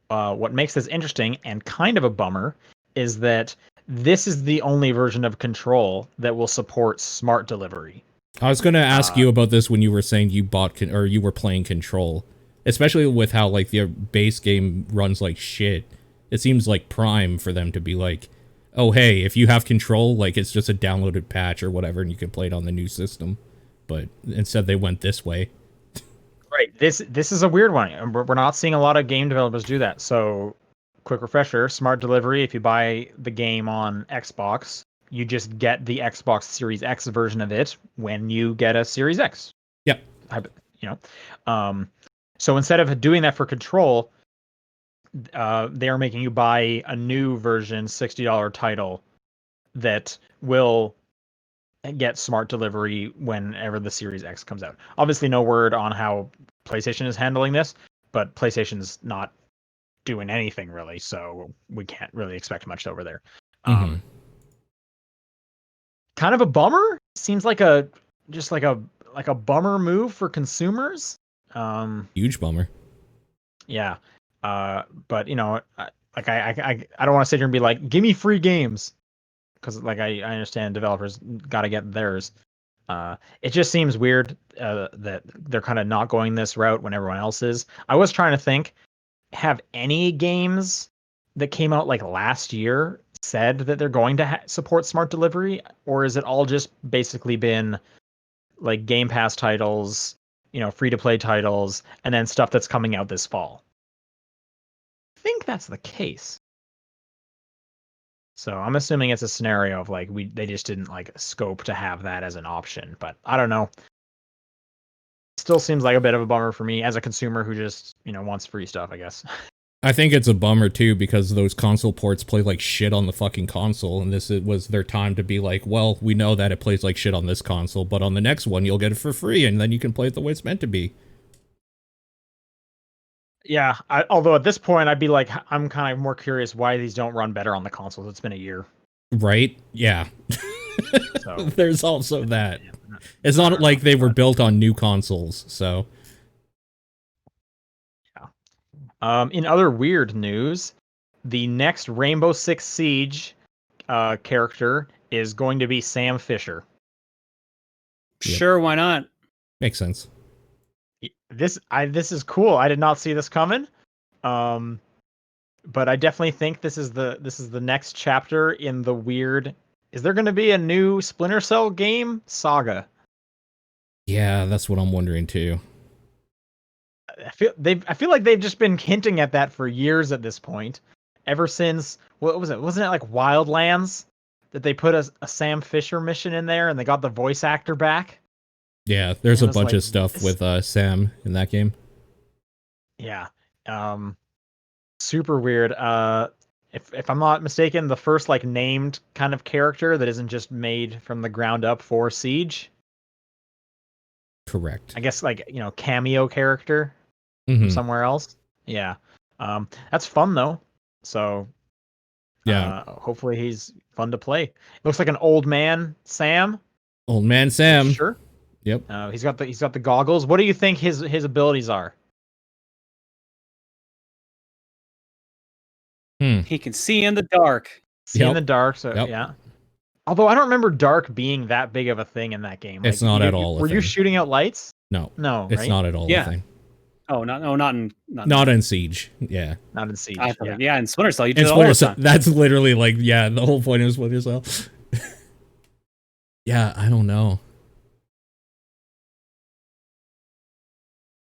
What makes this interesting and kind of a bummer is that this is the only version of Control that will support smart delivery. I was going to ask you about this when you were saying you bought or you were playing Control, especially with how like the base game runs like shit. It seems like prime for them to be like, oh hey, if you have Control, like it's just a downloaded patch or whatever, and you can play it on the new system. But instead, they went this way. Right. This is a weird one. We're not seeing a lot of game developers do that. So, quick refresher: smart delivery. If you buy the game on Xbox, you just get the Xbox Series X version of it when you get a Series X. Yep. So instead of doing that for Control, they are making you buy a new version, $60 title that will get smart delivery whenever the Series X comes out. Obviously, no word on how PlayStation is handling this, but PlayStation's not doing anything really, so we can't really expect much over there. Kind of a bummer. Seems like a bummer move for consumers. Huge bummer. Yeah. But you know, I don't want to sit here and be like, give me free games, because like I understand developers got to get theirs. It just seems weird that they're kind of not going this route when everyone else is. I was trying to think, have any games that came out like last year said that they're going to support smart delivery, or is it all just basically been like Game Pass titles, you know, free to play titles, and then stuff that's coming out this fall? I think that's the case. So I'm assuming it's a scenario of like they just didn't like scope to have that as an option, but I don't know. Still seems like a bit of a bummer for me as a consumer who just, you know, wants free stuff, I guess. I think it's a bummer too, because those console ports play like shit on the fucking console, and this was their time to be like, well, we know that it plays like shit on this console, but on the next one you'll get it for free, and then you can play it the way it's meant to be. Yeah, although at this point I'd be like, I'm kind of more curious why these don't run better on the consoles. It's been a year. Right? Yeah. So, there's also that. It's not like they were built on new consoles, so. Yeah. In other weird news, the next Rainbow Six Siege character is going to be Sam Fisher. Sure, why not? Makes sense. This is cool. I did not see this coming. But I definitely think this is the next chapter in the weird. Is there going to be a new Splinter Cell game, Saga? Yeah, that's what I'm wondering too. I feel like they've just been hinting at that for years at this point. Ever since, what was it? Wasn't it like Wildlands that they put a Sam Fisher mission in there and they got the voice actor back? Yeah, there's a bunch of stuff with Sam in that game. Yeah. Super weird. If I'm not mistaken, the first like named kind of character that isn't just made from the ground up for Siege. Correct. I guess like, you know, cameo character from somewhere else. Yeah. That's fun though. So yeah, hopefully he's fun to play. Looks like an old man Sam. Old man Sam. Sure. Yep. He's got the goggles. What do you think his abilities are? He can see in the dark. See in the dark. So yeah. Although I don't remember dark being that big of a thing in that game. It's not at all. Were you shooting out lights? No. No. It's right? not at all a thing. Oh, not in Not in Siege. Yeah. Not in Siege. I thought, yeah, in Splinter Cell, you do And it all the Splinter Cell, time. that's literally like, yeah, the whole point of Splinter Cell. Yeah, I don't know.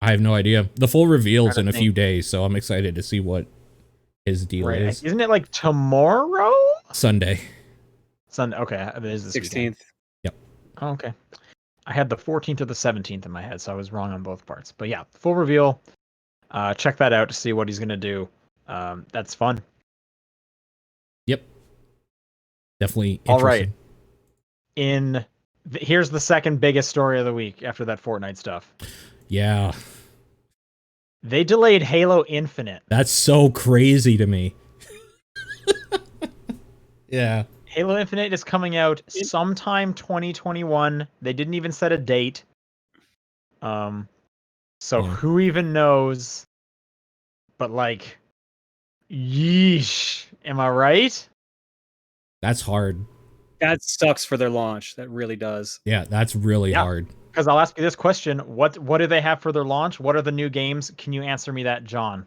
I have no idea. The full reveal's in a few days, so I'm excited to see what his deal is. Isn't it like tomorrow? Sunday. Sunday. Okay, it is this 16th. weekend. Yep. Oh, okay. I had the 14th or the 17th in my head, so I was wrong on both parts. But yeah, full reveal. Check that out to see what he's gonna do. That's fun. Yep. Definitely interesting. All right. Here's the second biggest story of the week after that Fortnite stuff. Yeah. They delayed Halo Infinite. That's so crazy to me. Yeah. Halo Infinite is coming out sometime 2021. They didn't even set a date. So who even knows? But like, yeesh. Am I right? That's hard. That sucks for their launch. That really does. Yeah, that's really hard. Because I'll ask you this question: What do they have for their launch? What are the new games? Can you answer me that, John?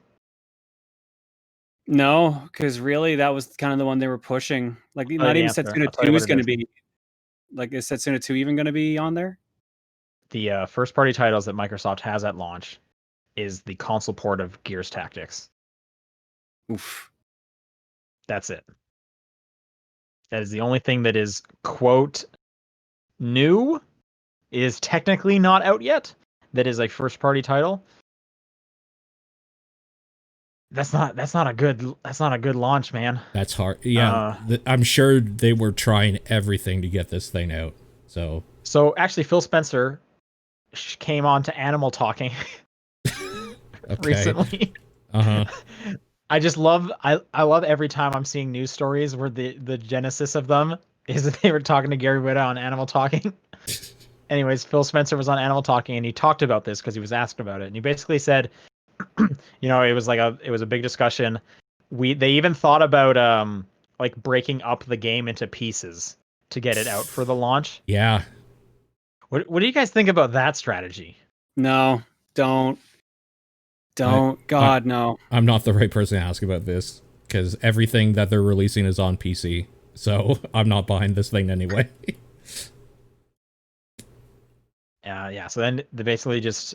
No, because really, that was kind of the one they were pushing. Like, not even Setsuna 2 is going to be. Like, is Setsuna 2 even going to be on there? The first-party titles that Microsoft has at launch is the console port of Gears Tactics. Oof. That's it. That is the only thing that is, quote, new. Is technically not out yet. That is a first-party title. That's not a good launch, man. That's hard. Yeah, I'm sure they were trying everything to get this thing out. So actually, Phil Spencer came on to Animal Talking recently. I just love I love every time I'm seeing news stories where the genesis of them is that they were talking to Gary Whitta on Animal Talking. Anyways, Phil Spencer was on Animal Talking and he talked about this because he was asked about it, and he basically said, you know, it was a big discussion. They even thought about like breaking up the game into pieces to get it out for the launch. Yeah. What do you guys think about that strategy? No, don't. God, no. I'm not the right person to ask about this because everything that they're releasing is on PC, so I'm not behind this thing anyway. Yeah. So then they basically just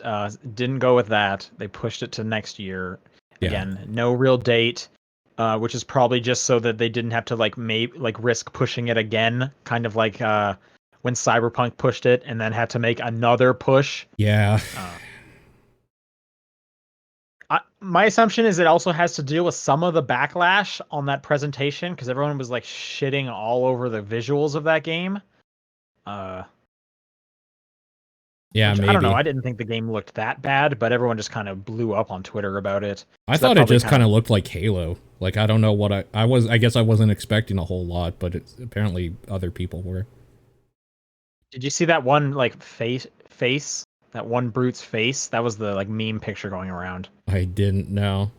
didn't go with that. They pushed it to next year. Yeah. Again, no real date, which is probably just so that they didn't have to risk pushing it again, kind of like when Cyberpunk pushed it and then had to make another push. Yeah. My assumption is it also has to deal with some of the backlash on that presentation because everyone was like shitting all over the visuals of that game. Yeah, maybe. I don't know. I didn't think the game looked that bad, but everyone just kind of blew up on Twitter about it. I thought it just kind of looked like Halo. Like, I don't know what I guess I wasn't expecting a whole lot, but it's apparently other people were. Did you see that one like face? That one brute's face? That was the like meme picture going around. I didn't know.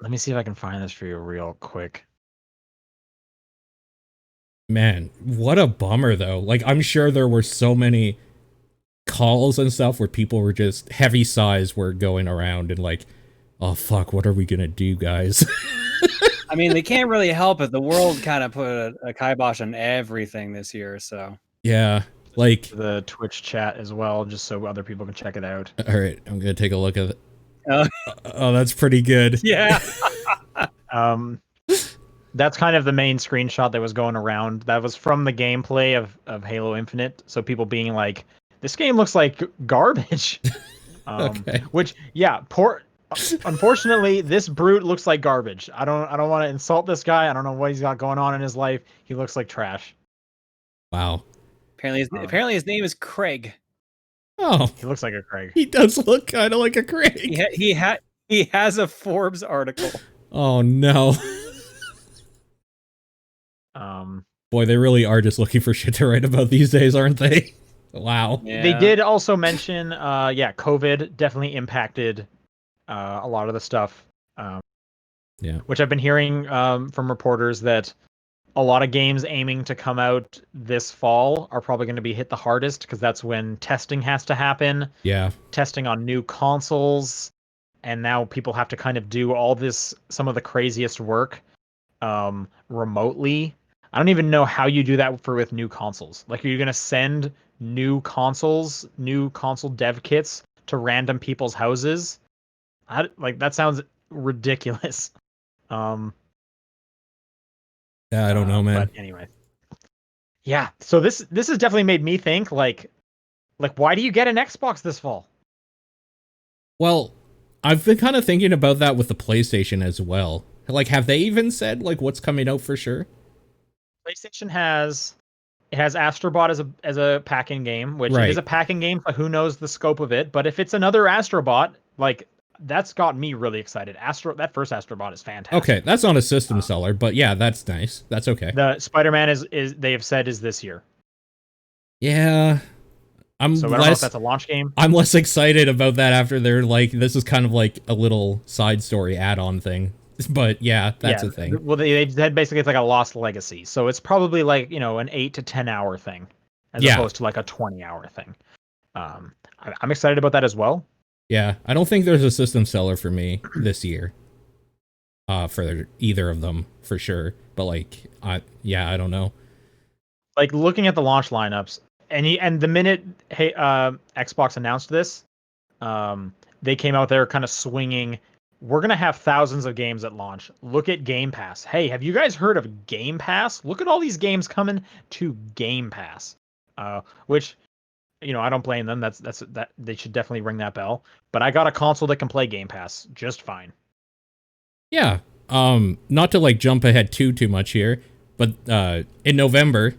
Let me see if I can find this for you real quick. Man, what a bummer though. Like, I'm sure there were so many calls and stuff where people were just heavy sighs were going around and like, oh fuck, what are we gonna do, guys? I mean, they can't really help it. The world kind of put a kibosh on everything this year, so. Yeah, like the Twitch chat as well, just so other people can check it out. All right, I'm gonna take a look at it. Oh, that's pretty good. Yeah. That's kind of the main screenshot that was going around. That was from the gameplay of Halo Infinite. So people being like, this game looks like garbage. Okay. Which, yeah, unfortunately, this brute looks like garbage. I don't want to insult this guy. I don't know what he's got going on in his life. He looks like trash. Wow. Apparently his name is Craig. Oh, he looks like a Craig. He does look kind of like a Craig. He has a Forbes article. Oh no. Boy, they really are just looking for shit to write about these days, aren't they? Wow. Yeah. They did also mention, COVID definitely impacted a lot of the stuff. Yeah. Which I've been hearing from reporters that a lot of games aiming to come out this fall are probably going to be hit the hardest because that's when testing has to happen. Yeah. Testing on new consoles. and now people have to kind of do some of the craziest work remotely. I don't even know how you do that with new consoles. Like, are you gonna send new console dev kits to random people's houses? Like, that sounds ridiculous. Yeah, I don't know, man. But anyway, yeah. So this has definitely made me think, like why do you get an Xbox this fall? Well, I've been kind of thinking about that with the PlayStation as well. Like, have they even said like what's coming out for sure? PlayStation has Astrobot as a packing game, which it is Right. a packing game, but who knows the scope of it. But if it's another Astrobot, like, that's got me really excited. That first Astrobot is fantastic. Okay, that's not a system seller, but yeah, that's nice. That's okay. The Spider-Man is they have said is this year. Yeah. So I don't know if that's a launch game. I'm less excited about that after they're like, this is kind of like a little side story add-on thing. But yeah, that's a thing. Well, they said basically it's like a lost legacy. So it's probably like, an 8 to 10 hour thing as opposed to like a 20-hour thing. I'm excited about that as well. Yeah, I don't think there's a system seller for me this year. For either of them, for sure. But like, I don't know. Like, looking at the launch lineups, and the minute Xbox announced this, they came out there kind of swinging. We're gonna have thousands of games at launch. Look at Game Pass. Hey, have you guys heard of Game Pass? Look at all these games coming to Game Pass. Which, I don't blame them. That they should definitely ring that bell. But I got a console that can play Game Pass just fine. Yeah. Not to like jump ahead too much here, but in November,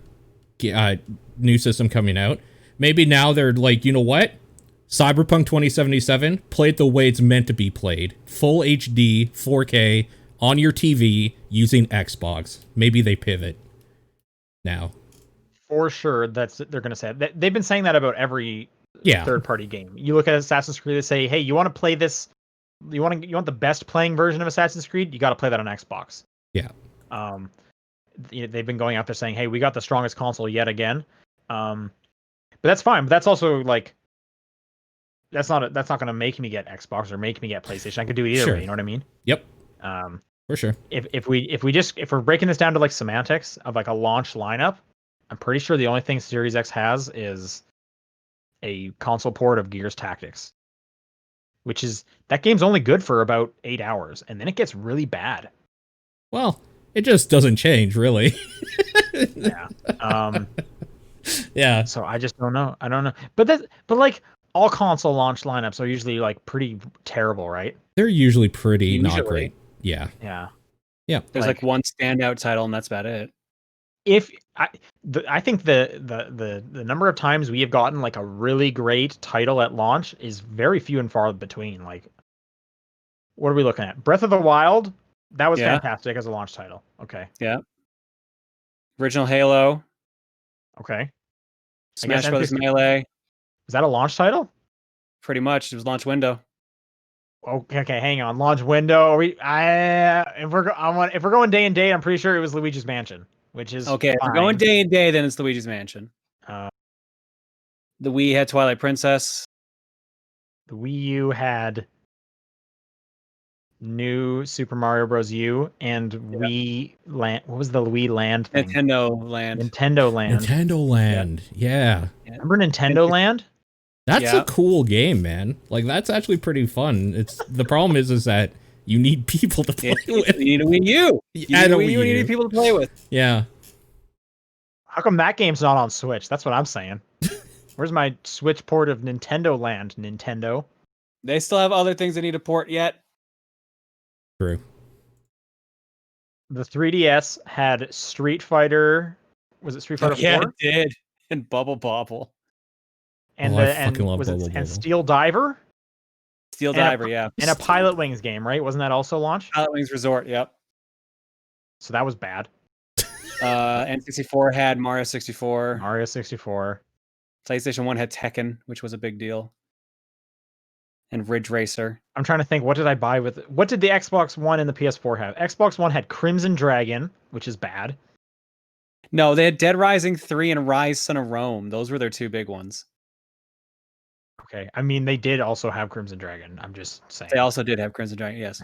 new system coming out. Maybe now they're like, you know what? Cyberpunk 2077, play it the way it's meant to be played. Full HD, 4K, on your TV, using Xbox. Maybe they pivot now. For sure, they're going to say that. They've been saying that about every third-party game. You look at Assassin's Creed, they say, hey, you want to play this? You want the best playing version of Assassin's Creed? You got to play that on Xbox. Yeah. They've been going out there saying, hey, we got the strongest console yet again. But that's fine. But that's also like, that's not going to make me get Xbox or make me get PlayStation. I could do it either way. You know what I mean? Yep. For sure. If we're breaking this down to like semantics of like a launch lineup, I'm pretty sure the only thing Series X has is a console port of Gears Tactics, which is, that game's only good for about 8 hours, and then it gets really bad. Well, it just doesn't change, really. Yeah. Yeah. So I just don't know. I don't know. But like, all console launch lineups are usually like pretty terrible, right? They're usually pretty not great. Yeah. Yeah. Yeah. There's like one standout title, and that's about it. I think the number of times we have gotten like a really great title at launch is very few and far between. Like, what are we looking at? Breath of the Wild, that was fantastic as a launch title. Okay. Yeah. Original Halo. Okay. Smash Bros. Melee. Is that a launch title? Pretty much. It was launch window. Okay, hang on. Launch window. If we're going day and date, I'm pretty sure it was Luigi's Mansion, which is okay. If we're going day and day, then it's Luigi's Mansion. The Wii had Twilight Princess. The Wii U had New Super Mario Bros. U and Wii Land. What was the Wii Land thing? Nintendo Land. Nintendo Land. Yeah. Remember Nintendo Land? That's a cool game, man. Like, that's actually pretty fun. It's the problem is that you need people to play with. You need a Wii U. You need people to play with. Yeah. How come that game's not on Switch? That's what I'm saying. Where's my Switch port of Nintendo Land, Nintendo? They still have other things they need to port yet. True. The 3DS had Street Fighter. Was it Street Fighter 4? Yeah, it did. And Bubble Bobble. And and Steel Diver? Steel Diver, yeah. And a Pilot Wings game, right? Wasn't that also launched? Pilot Wings Resort, yep. So that was bad. N64 had Mario 64. Mario 64. PlayStation 1 had Tekken, which was a big deal. And Ridge Racer. I'm trying to think, what did I buy with it? What did the Xbox One and the PS4 have? Xbox One had Crimson Dragon, which is bad. No, they had Dead Rising 3 and Rise Son of Rome. Those were their two big ones. Okay. I mean, they did also have Crimson Dragon. I'm just saying. They also did have Crimson Dragon. Yes.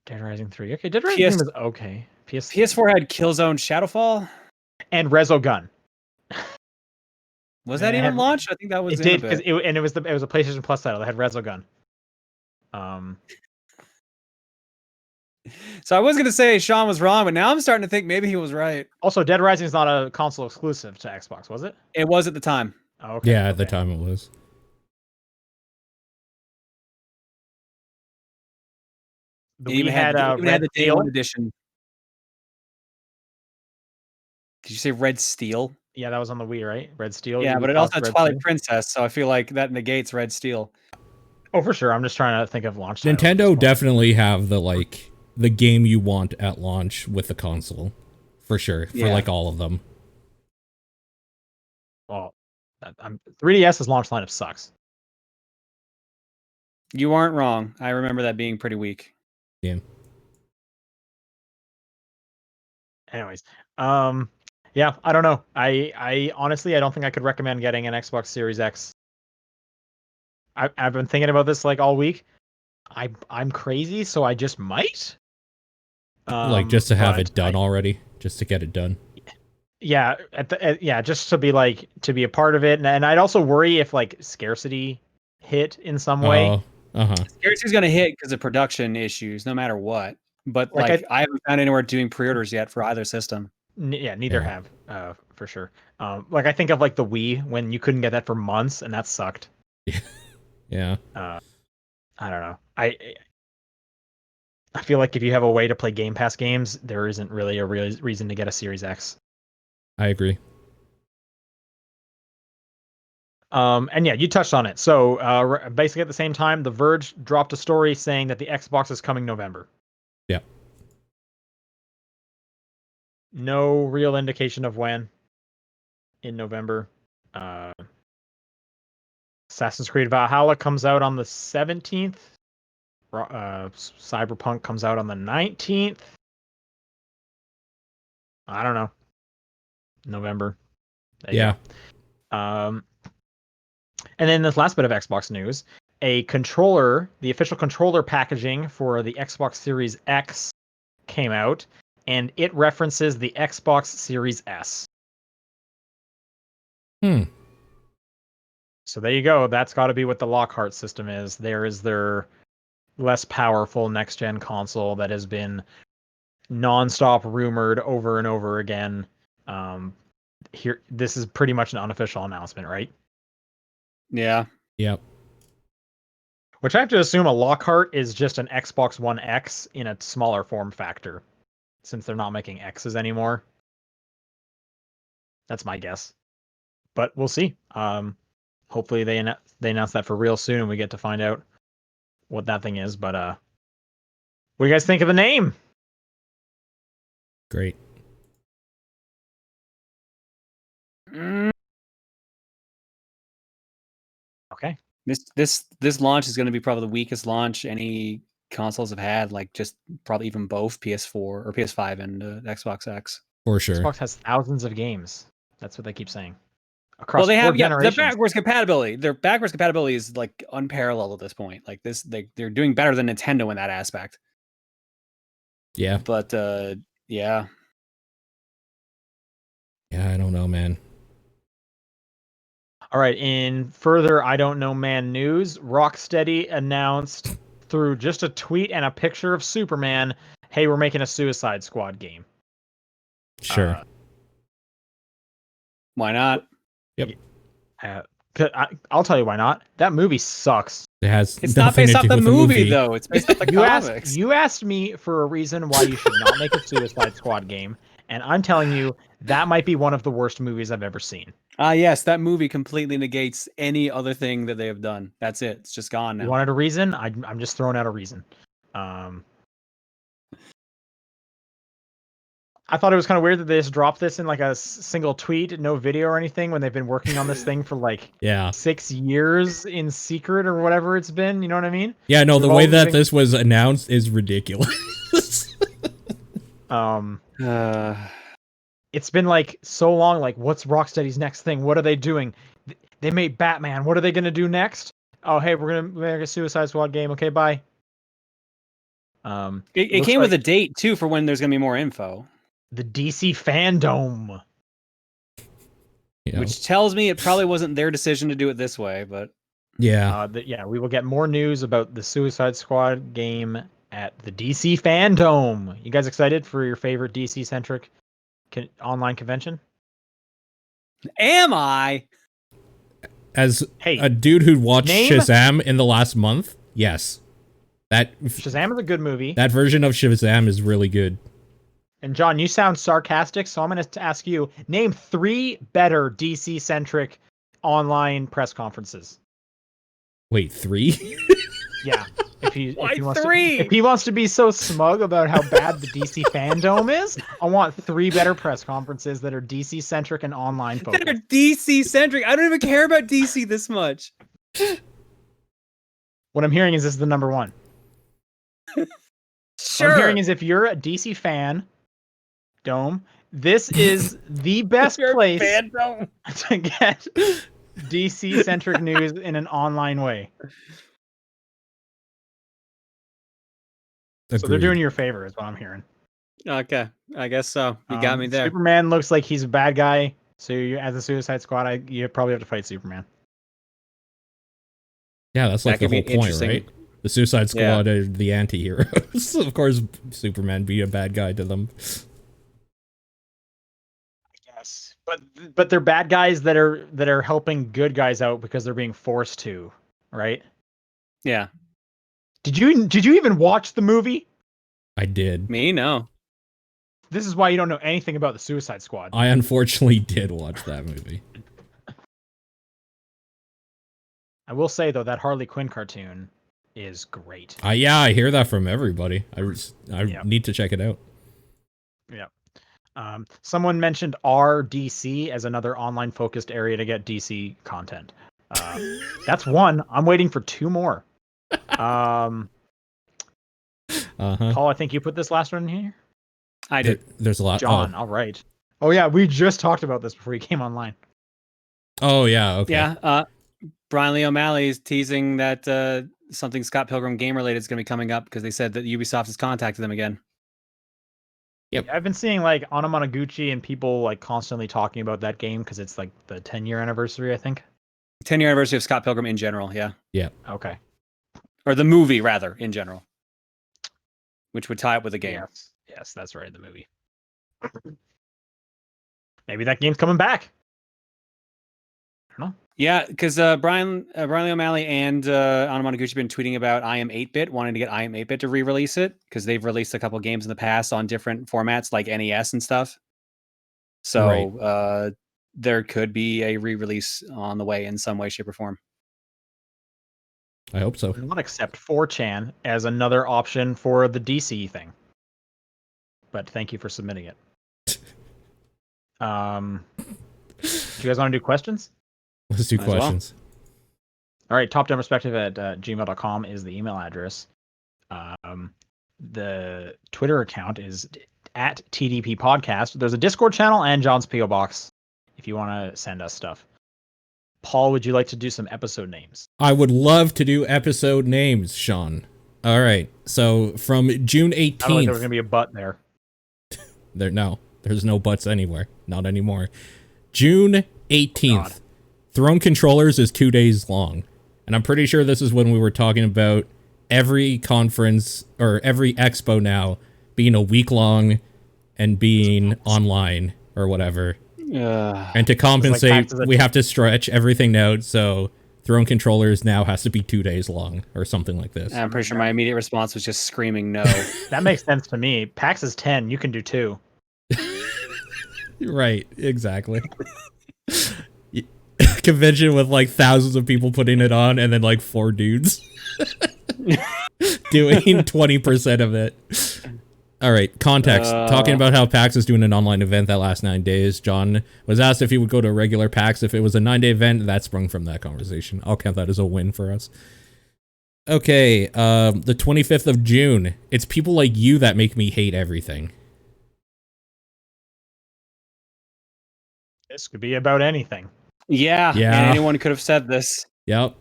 Dead Rising 3. Okay, Dead Rising 3 was okay. PS4 had Killzone Shadowfall. And Resogun. Was that even launched? I think that was. It did because it was a PlayStation Plus title that had Resogun. So I was gonna say Sean was wrong, but now I'm starting to think maybe he was right. Also, Dead Rising is not a console exclusive to Xbox, was it? It was at the time. Oh, okay. Yeah, at the time it was. We had the Day One edition. Did you say Red Steel? Yeah, that was on the Wii, right? Red Steel. Yeah, but it also had Twilight Princess, so I feel like that negates Red Steel. Oh, for sure. I'm just trying to think of launch. Nintendo definitely have the game you want at launch with the console, for sure. For like all of them. Well, 3DS's launch lineup sucks. You aren't wrong. I remember that being pretty weak. Yeah. Anyways, yeah, I don't know. I honestly, I don't think I could recommend getting an Xbox Series X. I've been thinking about this like all week. I'm crazy, so I just might. Like just to have it done already, just to get it done. Yeah, just to be a part of it, and I'd also worry if like scarcity hit in some way. Scarcity's gonna hit because of production issues, no matter what. But like I haven't found anywhere doing pre-orders yet for either system. Yeah, neither have, for sure. Like I think of like the Wii when you couldn't get that for months, and that sucked. Yeah. I don't know. I feel like if you have a way to play Game Pass games, there isn't really a real reason to get a Series X. I agree. And yeah, you touched on it. So basically at the same time, The Verge dropped a story saying that the Xbox is coming November. Yeah. No real indication of when in November. Assassin's Creed Valhalla comes out on the 17th. Cyberpunk comes out on the 19th. I don't know. November. Yeah. And then this last bit of Xbox news, a controller, the official controller packaging for the Xbox Series X came out, and it references the Xbox Series S. So there you go. That's got to be what the Lockhart system is. There is their less powerful next-gen console that has been nonstop rumored over and over again. Here, this is pretty much an unofficial announcement, right? Yeah. Yep. Which I have to assume a Lockhart is just an Xbox One X in a smaller form factor, since they're not making X's anymore. That's my guess, but we'll see. Hopefully they announce that for real soon, and we get to find out what that thing is. But what do you guys think of the name? Great. Okay. This launch is going to be probably the weakest launch any consoles have had. Like just probably even both PS4 or PS5 and Xbox X. For sure. Xbox has thousands of games. That's what they keep saying. Well, they have the backwards compatibility. Their backwards compatibility is like unparalleled at this point. Like this, they're doing better than Nintendo in that aspect. Yeah. But yeah. Yeah, I don't know, man. All right, in further I don't know man news, Rocksteady announced through just a tweet and a picture of Superman, hey, we're making a Suicide Squad game. Sure. Why not? Yep. I'll tell you why not. That movie sucks. It's not based off the movie, though. It's based off the comics. You asked me for a reason why you should not make a Suicide Squad game, and I'm telling you, that might be one of the worst movies I've ever seen. Yes, that movie completely negates any other thing that they have done. That's it. It's just gone now. You wanted a reason? I'm just throwing out a reason. I thought it was kind of weird that they just dropped this in like a single tweet, no video or anything, when they've been working on this thing for like 6 years in secret or whatever it's been. You know what I mean? Yeah, no, the way that this was announced is ridiculous. It's been like so long. Like, what's Rocksteady's next thing? What are they doing? They made Batman. What are they gonna do next? Oh, hey, we're gonna make a Suicide Squad game. Okay, bye. It came with a date too for when there's gonna be more info, the DC fandom, which tells me it probably wasn't their decision to do it this way. But yeah, we will get more news about the Suicide Squad game at the DC fandom. You guys excited for your favorite DC centric online convention? am I? As a dude who watched Shazam in the last month, yes. Shazam is a good movie. That version of Shazam is really good. And John, you sound sarcastic, so I'm going to ask you, name 3 better DC-centric online press conferences. Wait, 3? Yeah. If he Why wants to be so smug about how bad the DC fandom is, I want 3 better press conferences that are DC-centric and online focused. That are DC-centric. I don't even care about DC this much. What I'm hearing is this is the number 1. Sure. What I'm hearing is if you're a DC fan, Dome, this is the best place to get DC-centric news in an online way. Agreed. So they're doing you a favor, is what I'm hearing. Okay, I guess so. You got me there. Superman looks like he's a bad guy, so as a Suicide Squad, you probably have to fight Superman. Yeah, that's like the whole point, right? The Suicide Squad are the anti-heroes. Of course, Superman be a bad guy to them. I guess, but they're bad guys that are helping good guys out because they're being forced to, right? Yeah. Did you even watch the movie? I did. Me, no. This is why you don't know anything about the Suicide Squad. I unfortunately did watch that movie. I will say though that Harley Quinn cartoon is great. Yeah, I hear that from everybody. I need to check it out. Yeah. Someone mentioned RDC as another online focused area to get DC content. That's one. I'm waiting for 2 more. Paul, I think you put this last one in here. I did. There's a lot. John, all right. Oh yeah, we just talked about this before you came online. Oh yeah, okay. Yeah, Brian Lee O'Malley is teasing that something Scott Pilgrim game related is going to be coming up because they said that Ubisoft has contacted them again. Yep. I've been seeing like Anamanaguchi and people like constantly talking about that game because it's like the 10-year anniversary, I think. 10-year anniversary of Scott Pilgrim in general, yeah. Yeah. Okay. Or the movie, rather, in general. Which would tie up with the game. Yes, that's right, the movie. Maybe that game's coming back. I don't know. Yeah, because Brian Lee O'Malley and Anamanaguchi have been tweeting about I Am 8-Bit, wanting to get I Am 8-Bit to re-release it, because they've released a couple games in the past on different formats, like NES and stuff. So there could be a re-release on the way in some way, shape, or form. I hope so. Not accept 4chan as another option for the DC thing. But thank you for submitting it. Do you guys want to do questions? Let's do questions. All right, topdownperspective@gmail.com is the email address. The Twitter account is @TDP Podcast. There's a Discord channel and John's P.O. Box if you want to send us stuff. Paul, would you like to do some episode names? I would love to do episode names, Sean. All right, so from June 18th... I don't think there was going to be a butt there. There's no butts anywhere. Not anymore. June 18th. Throne Controllers is 2 days long. And I'm pretty sure this is when we were talking about every conference or every expo now being a week long and being online or whatever. And to compensate, we have to stretch everything out. So Throne Controllers now has to be 2 days long or something like this. I'm pretty sure my immediate response was just screaming no. That makes sense to me. PAX is 10. You can do 2. Right. Exactly. Convention with like thousands of people putting it on and then like 4 dudes doing 20% of it. All right, context. Talking about how PAX is doing an online event that lasts 9 days. John was asked if he would go to a regular PAX if it was a 9-day event. That sprung from that conversation. I'll count that as a win for us. Okay, the 25th of June. It's people like you that make me hate everything. This could be about anything. Yeah, Yeah. and anyone could have said this, Yep.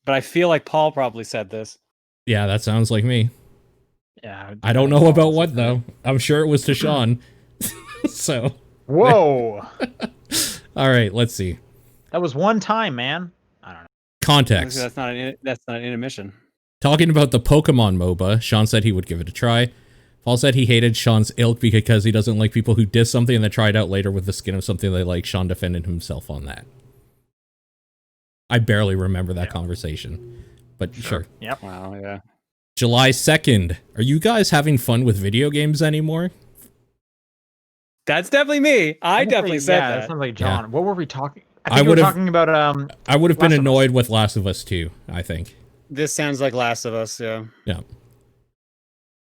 but I feel like Paul probably said this. Yeah, that sounds like me. Yeah. I don't think know about Paul what said though. I'm sure it was to Sean. So, that. Whoa. all right, let's see. That was one time, man. I don't know. Context. That's not an intermission. Talking about the Pokemon MOBA, Sean said he would give it a try. Paul said he hated Sean's ilk because he doesn't like people who diss something and then try it out later with the skin of something they like. Sean defended himself on that. I barely remember that conversation, but sure. Yep. Wow, yeah. July 2nd. Are you guys having fun with video games anymore? That's definitely me. I definitely said yeah, that. that sounds like John. Yeah. What were we talking? I think we were would've- talking about I would have been Last of Us. annoyed with Last of Us 2, I think. This sounds like Last of Us, yeah. Yeah.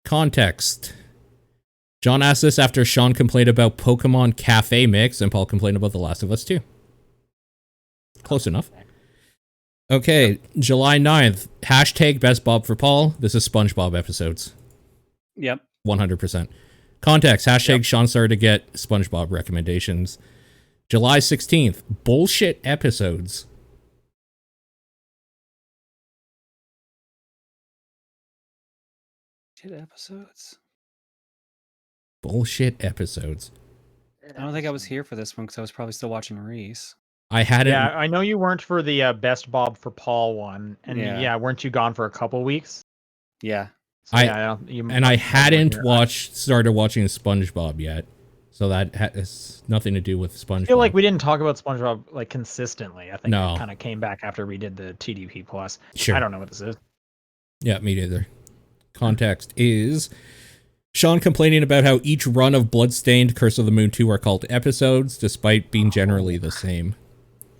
Context. John asked this after Sean complained about Pokemon Cafe Mix and Paul complained about The Last of Us 2. Close enough. Okay, July 9th. Hashtag Best Bob for Paul. This is SpongeBob episodes. Yep. 100%. Context. Hashtag Sean started to get SpongeBob recommendations. July 16th. Bullshit episodes. Shit episodes. Bullshit episodes. I don't think I was here for this one because I was probably still watching Reese. I hadn't. Yeah, I know you weren't for the Best Bob for Paul one, and Yeah. weren't you gone for a couple weeks? Yeah. So, I I hadn't here. started watching SpongeBob yet, so that has nothing to do with SpongeBob. I feel like we didn't talk about SpongeBob like consistently. I think No. it kind of came back after we did the TDP plus. Sure. I don't know what this is. Yeah, me neither. Context is Sean complaining about how each run of Bloodstained, Curse of the Moon 2 are called episodes, despite being generally the same.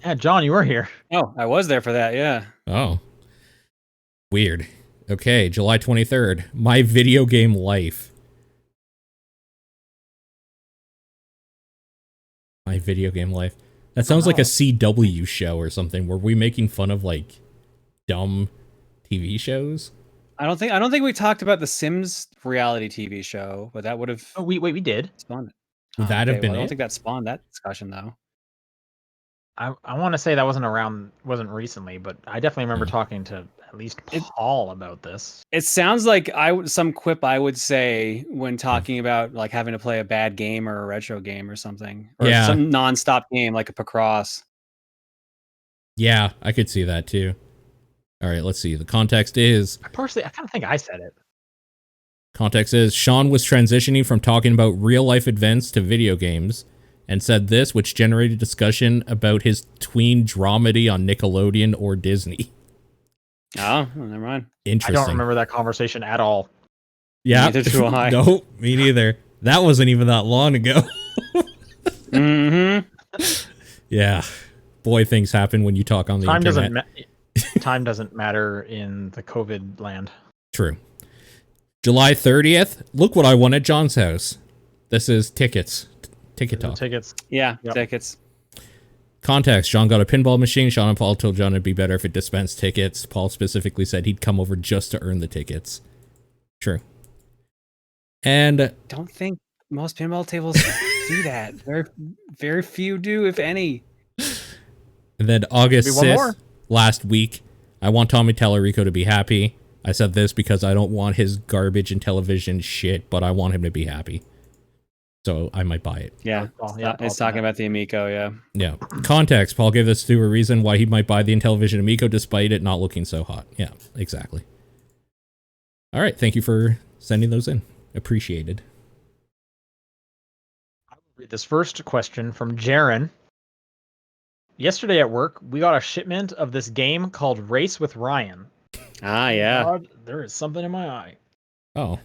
Yeah, John, you were here. Oh, I was there for that, yeah. Oh. Weird. Okay, July 23rd. My video game life. My video game life. That sounds like a CW show or something. Were we making fun of like dumb TV shows? I don't think we talked about the Sims reality TV show, but that would have Oh, we did. spawned it. Would that have been I don't it? think that spawned that discussion though. I want to say that wasn't recently, but I definitely remember talking to at least Paul about this. It sounds like some quip I would say when talking about like having to play a bad game or a retro game or something, or Yeah. some non-stop game like a Pacross. Yeah, I could see that too. All right, let's see. The context is I kind of think I said it. Sean was transitioning from talking about real life events to video games and said this, which generated discussion about his tween dramedy on Nickelodeon or Disney. Oh, well, never mind. Interesting. I don't remember that conversation at all. Yeah. Neither do I. No, me neither. That wasn't even that long ago. Mm-hmm. Yeah. Boy, things happen when you talk on the internet. Time doesn't matter in the COVID land. True. July 30th. Look what I won at John's house. This is tickets. Ticket talk. Tickets. Yeah, Yep. tickets. Context. John got a pinball machine. Sean and Paul told John it'd be better if it dispensed tickets. Paul specifically said he'd come over just to earn the tickets. True. And Don't think most pinball tables do that. Very, very few do, if any. then August Maybe one 6th, more. last week, I want Tommy Tallarico to be happy. I said this because I don't want his garbage and television shit, but I want him to be happy. So I might buy it. Yeah, Paul it's talking about the Amico, yeah. Yeah. Context. Paul gave this to a reason why he might buy the Intellivision Amico despite it not looking so hot. Yeah, exactly. All right. Thank you for sending those in. Appreciated. I will read this first question from Jaren. Yesterday at work, we got a shipment of this game called Race with Ryan. Ah, yeah. God, there is something in my eye. Oh.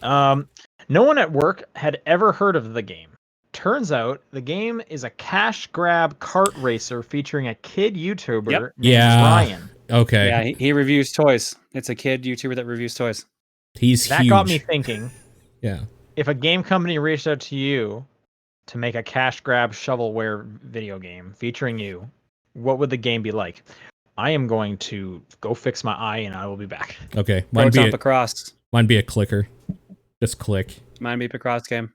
No one at work had ever heard of the game. Turns out the game is a cash grab kart racer featuring a kid YouTuber named Yeah. Ryan. Okay. Yeah, he reviews toys. It's a kid YouTuber that reviews toys. He's That huge. got me thinking, Yeah. if a game company reached out to you to make a cash grab shovelware video game featuring you, what would the game be like? I am going to go fix my eye and I will be back. Okay. It's on Pacross. Mine be a clicker. Just click. Mine be Pacross game.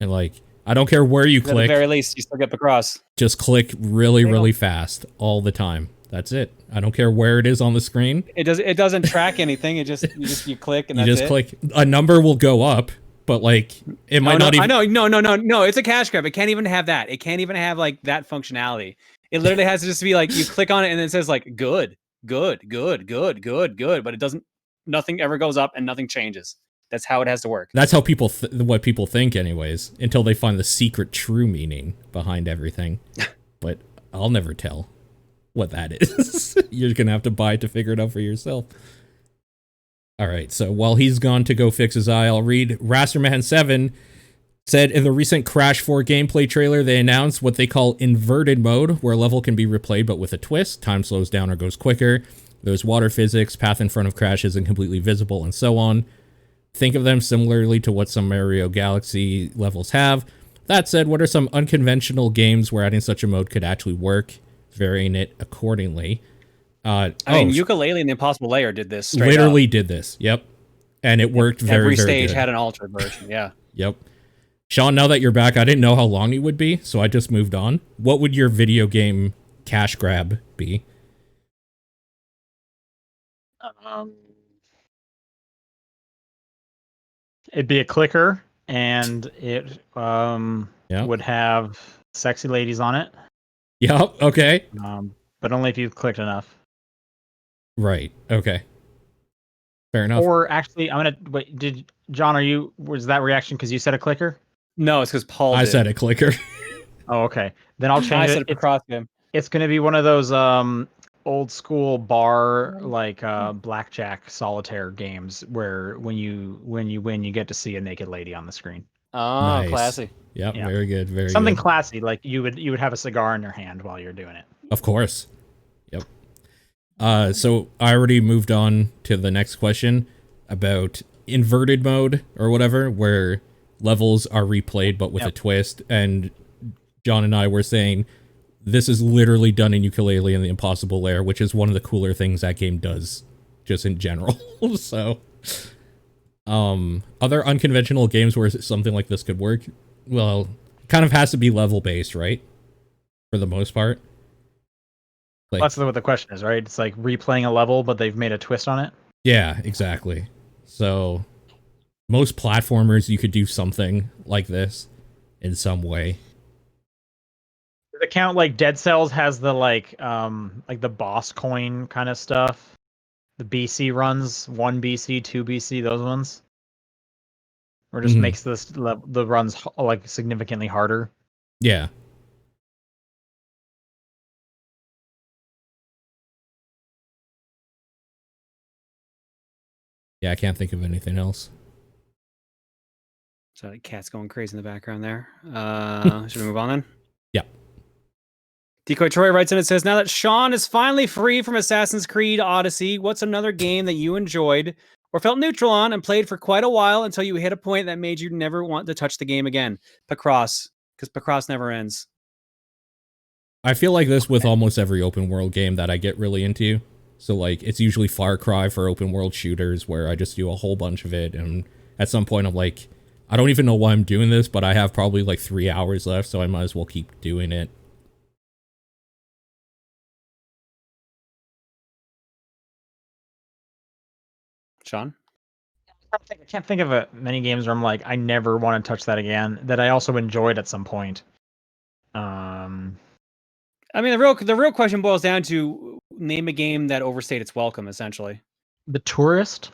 And like, I don't care where you At the click. very least, you still get Picross. Just click really fast all the time. That's it. I don't care where it is on the screen. It doesn't track anything. You click and You that's just it. click. A number will go up, but like it might not even. I know. No. It's a cash grab. It can't even have that. It can't even have like that functionality. It literally has to just be like you click on it and it says like good, but it doesn't. Nothing ever goes up and nothing changes. That's how it has to work. That's how people what people think, anyways, until they find the secret true meaning behind everything. But I'll never tell what that is. You're gonna have to buy it to figure it out for yourself. All right, so while he's gone to go fix his eye, I'll read. Rasterman7 said in the recent Crash 4 gameplay trailer, they announced what they call inverted mode, where a level can be replayed but with a twist. Time slows down or goes quicker. There's water physics, path in front of Crash isn't completely visible, and so on. Think of them similarly to what some Mario Galaxy levels have. That said, what are some unconventional games where adding such a mode could actually work, varying it accordingly? I mean, Yooka-Laylee and the Impossible Layer did this. Literally did this. Yep. And it worked very good. Every stage had an altered version. Yeah. Yep. Sean, now that you're back, I didn't know how long it would be, so I just moved on. What would your video game cash grab be? It'd be a clicker, and it would have sexy ladies on it. Yep. Okay. But only if you clicked enough. Right. Okay. Fair enough. Or actually, I'm gonna wait. John? Was that reaction because you said a clicker? No, it's because Paul. I said a clicker. Oh, okay. Then I'll change it. Across him. It's gonna be one of those old school bar like blackjack solitaire games where when you win you get to see a naked lady on the screen. Oh, nice. Classy. Yep, yeah, very good. Very something good. Classy, like you would have a cigar in your hand while you're doing it. Of course. Yep. So I already moved on to the next question about inverted mode or whatever, where levels are replayed but with a twist. And John and I were saying this is literally done in Yooka-Laylee and the Impossible Lair, which is one of the cooler things that game does, just in general. So, other unconventional games where something like this could work, well, kind of has to be level based, right? For the most part. Like, that's what the question is, right? It's like replaying a level, but they've made a twist on it. Yeah, exactly. So, most platformers, you could do something like this in some way. Does it count like Dead Cells has the like the boss coin kind of stuff? The BC runs, 1 BC, 2 BC, those ones? Or just makes the runs like significantly harder? Yeah. Yeah, I can't think of anything else. So the cat's going crazy in the background there. Should we move on then? Yeah. Decoy Troy writes in and says, now that Sean is finally free from Assassin's Creed Odyssey, what's another game that you enjoyed or felt neutral on and played for quite a while until you hit a point that made you never want to touch the game again? Picross, because Picross never ends. I feel like this with almost every open world game that I get really into. So like it's usually Far Cry for open world shooters where I just do a whole bunch of it, and at some point I'm like, I don't even know why I'm doing this, but I have probably like 3 hours left, so I might as well keep doing it. Sean? I can't think of many games where I'm like, I never want to touch that again, that I also enjoyed at some point. I mean, the real question boils down to name a game that overstayed its welcome, essentially. The Tourist.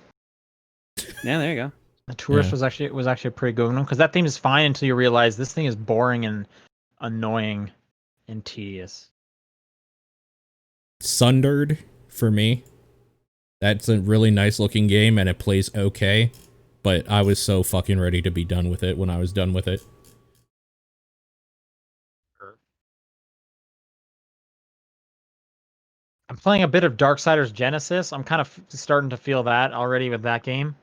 Yeah, there you go. The Tourist was actually a pretty good one, because that theme is fine until you realize this thing is boring and annoying and tedious. Sundered for me. That's a really nice looking game and it plays okay, but I was so fucking ready to be done with it when I was done with it. I'm playing a bit of Darksiders Genesis. I'm kind of starting to feel that already with that game.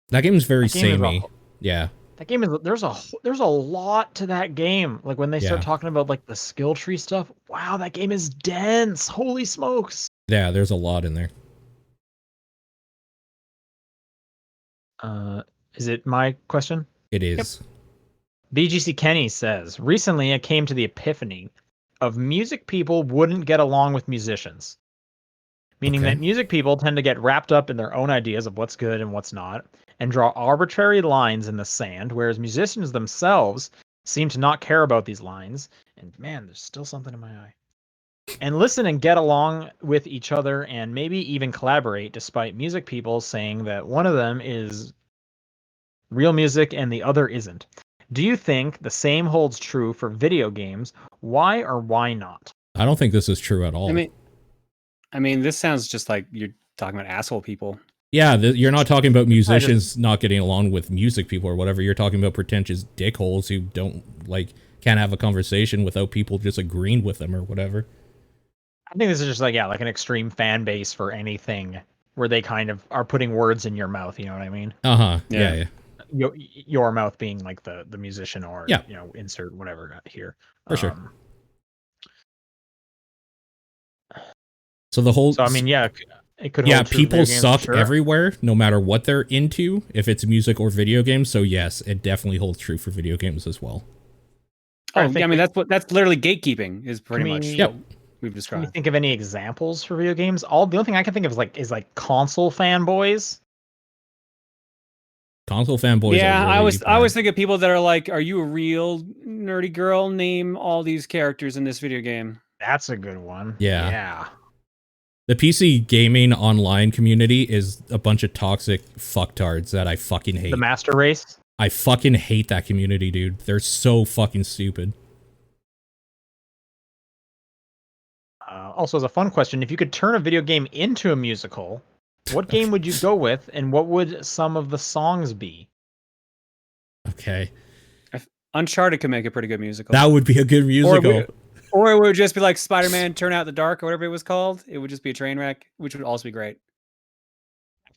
That game's very samey. Yeah. That game is there's a lot to that game. Like when they start talking about like the skill tree stuff. Wow, that game is dense. Holy smokes. Yeah, there's a lot in there. Is it my question? It is. BGC Kenny says, recently I came to the epiphany of music people wouldn't get along with musicians. Meaning Okay. that music people tend to get wrapped up in their own ideas of what's good and what's not, and draw arbitrary lines in the sand, whereas musicians themselves seem to not care about these lines. And man, there's still something in my eye. And listen and get along with each other and maybe even collaborate, despite music people saying that one of them is real music and the other isn't. Do you think the same holds true for video games? Why or why not? I don't think this is true at all. I mean, this sounds just like you're talking about asshole people. Yeah, you're not talking about musicians not getting along with music people or whatever. You're talking about pretentious dickholes who can't have a conversation without people just agreeing with them or whatever. I think this is just like an extreme fan base for anything where they kind of are putting words in your mouth. You know what I mean? Uh-huh. Yeah. Your mouth being like the musician or insert whatever here. For sure. So the whole. So I mean, yeah, it could. Yeah, hold true people for video games, suck for sure. everywhere, no matter what they're into, if it's music or video games. So yes, it definitely holds true for video games as well. Oh, I mean, that's literally gatekeeping is pretty much what we've described. Can you think of any examples for video games? The only thing I can think of is console fanboys. Console fanboys. Yeah, I always think of people that are like, "Are you a real nerdy girl? Name all these characters in this video game." That's a good one. Yeah. Yeah. The PC gaming online community is a bunch of toxic fucktards that I fucking hate. The master race? I fucking hate that community, dude. They're so fucking stupid. Also, as a fun question, if you could turn a video game into a musical, what game would you go with, and what would some of the songs be? Okay. Uncharted could make a pretty good musical. That would be a good musical. Or it would just be like Spider-Man Turn Out the Dark or whatever it was called. It would just be a train wreck, which would also be great.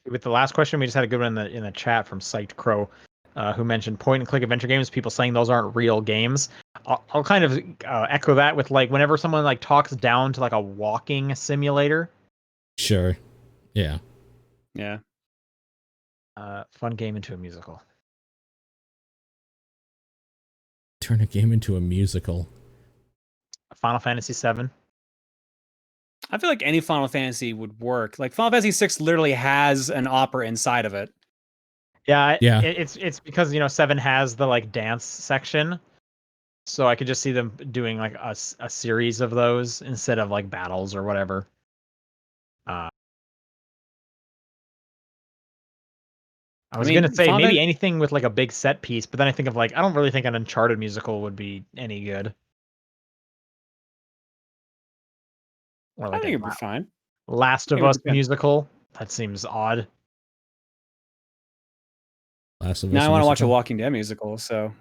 With the last question, we just had a good one in the chat from Psyched Crow, who mentioned point-and-click adventure games. People saying those aren't real games. I'll kind of echo that with whenever someone talks down to a walking simulator. Sure. Yeah. Yeah. Fun game into a musical. Turn a game into a musical. Final Fantasy VII. I feel like any Final Fantasy would work. Like Final Fantasy VI literally has an opera inside of it. Yeah. It's because 7 has the dance section, so I could just see them doing a series of those instead of battles or whatever. I was gonna say maybe anything with a big set piece, but then I think of I don't really think an Uncharted musical would be any good. Or I think it'd be fine. Last of Us musical. That seems odd. Last of Us. Now I want to watch a Walking Dead musical. So,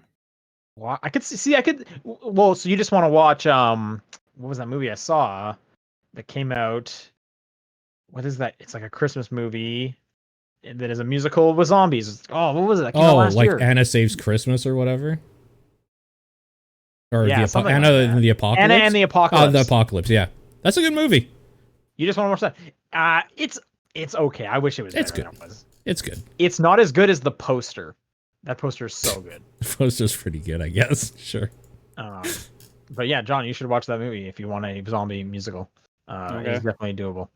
well, I could see. I could. Well, so you just want to watch what was that movie I saw that came out? What is that? It's a Christmas movie that is a musical with zombies. Oh, what was it? That came out last year. Anna Saves Christmas or whatever. Or yeah, Anna and the Apocalypse. Anna and the Apocalypse. Oh, the Apocalypse. Yeah, that's a good movie. You just want to watch that? It's okay. I wish it was. It's better good. Than it was. It's good. It's not as good as the poster. That poster is so good. The poster's pretty good, I guess. Sure. But yeah, John, you should watch that movie if you want a zombie musical. Okay. It's definitely doable.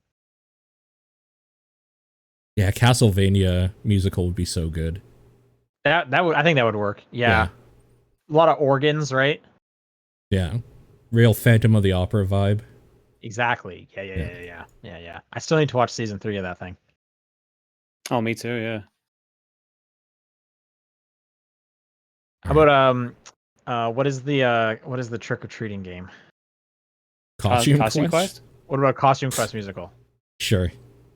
Yeah, Castlevania musical would be so good. I think that would work. Yeah. A lot of organs, right? Yeah. Real Phantom of the Opera vibe. Exactly. Yeah. I still need to watch season 3 of that thing. Oh, me too. Yeah. How about what is the trick or treating game? Costume Quest? What about Costume Quest musical? Sure,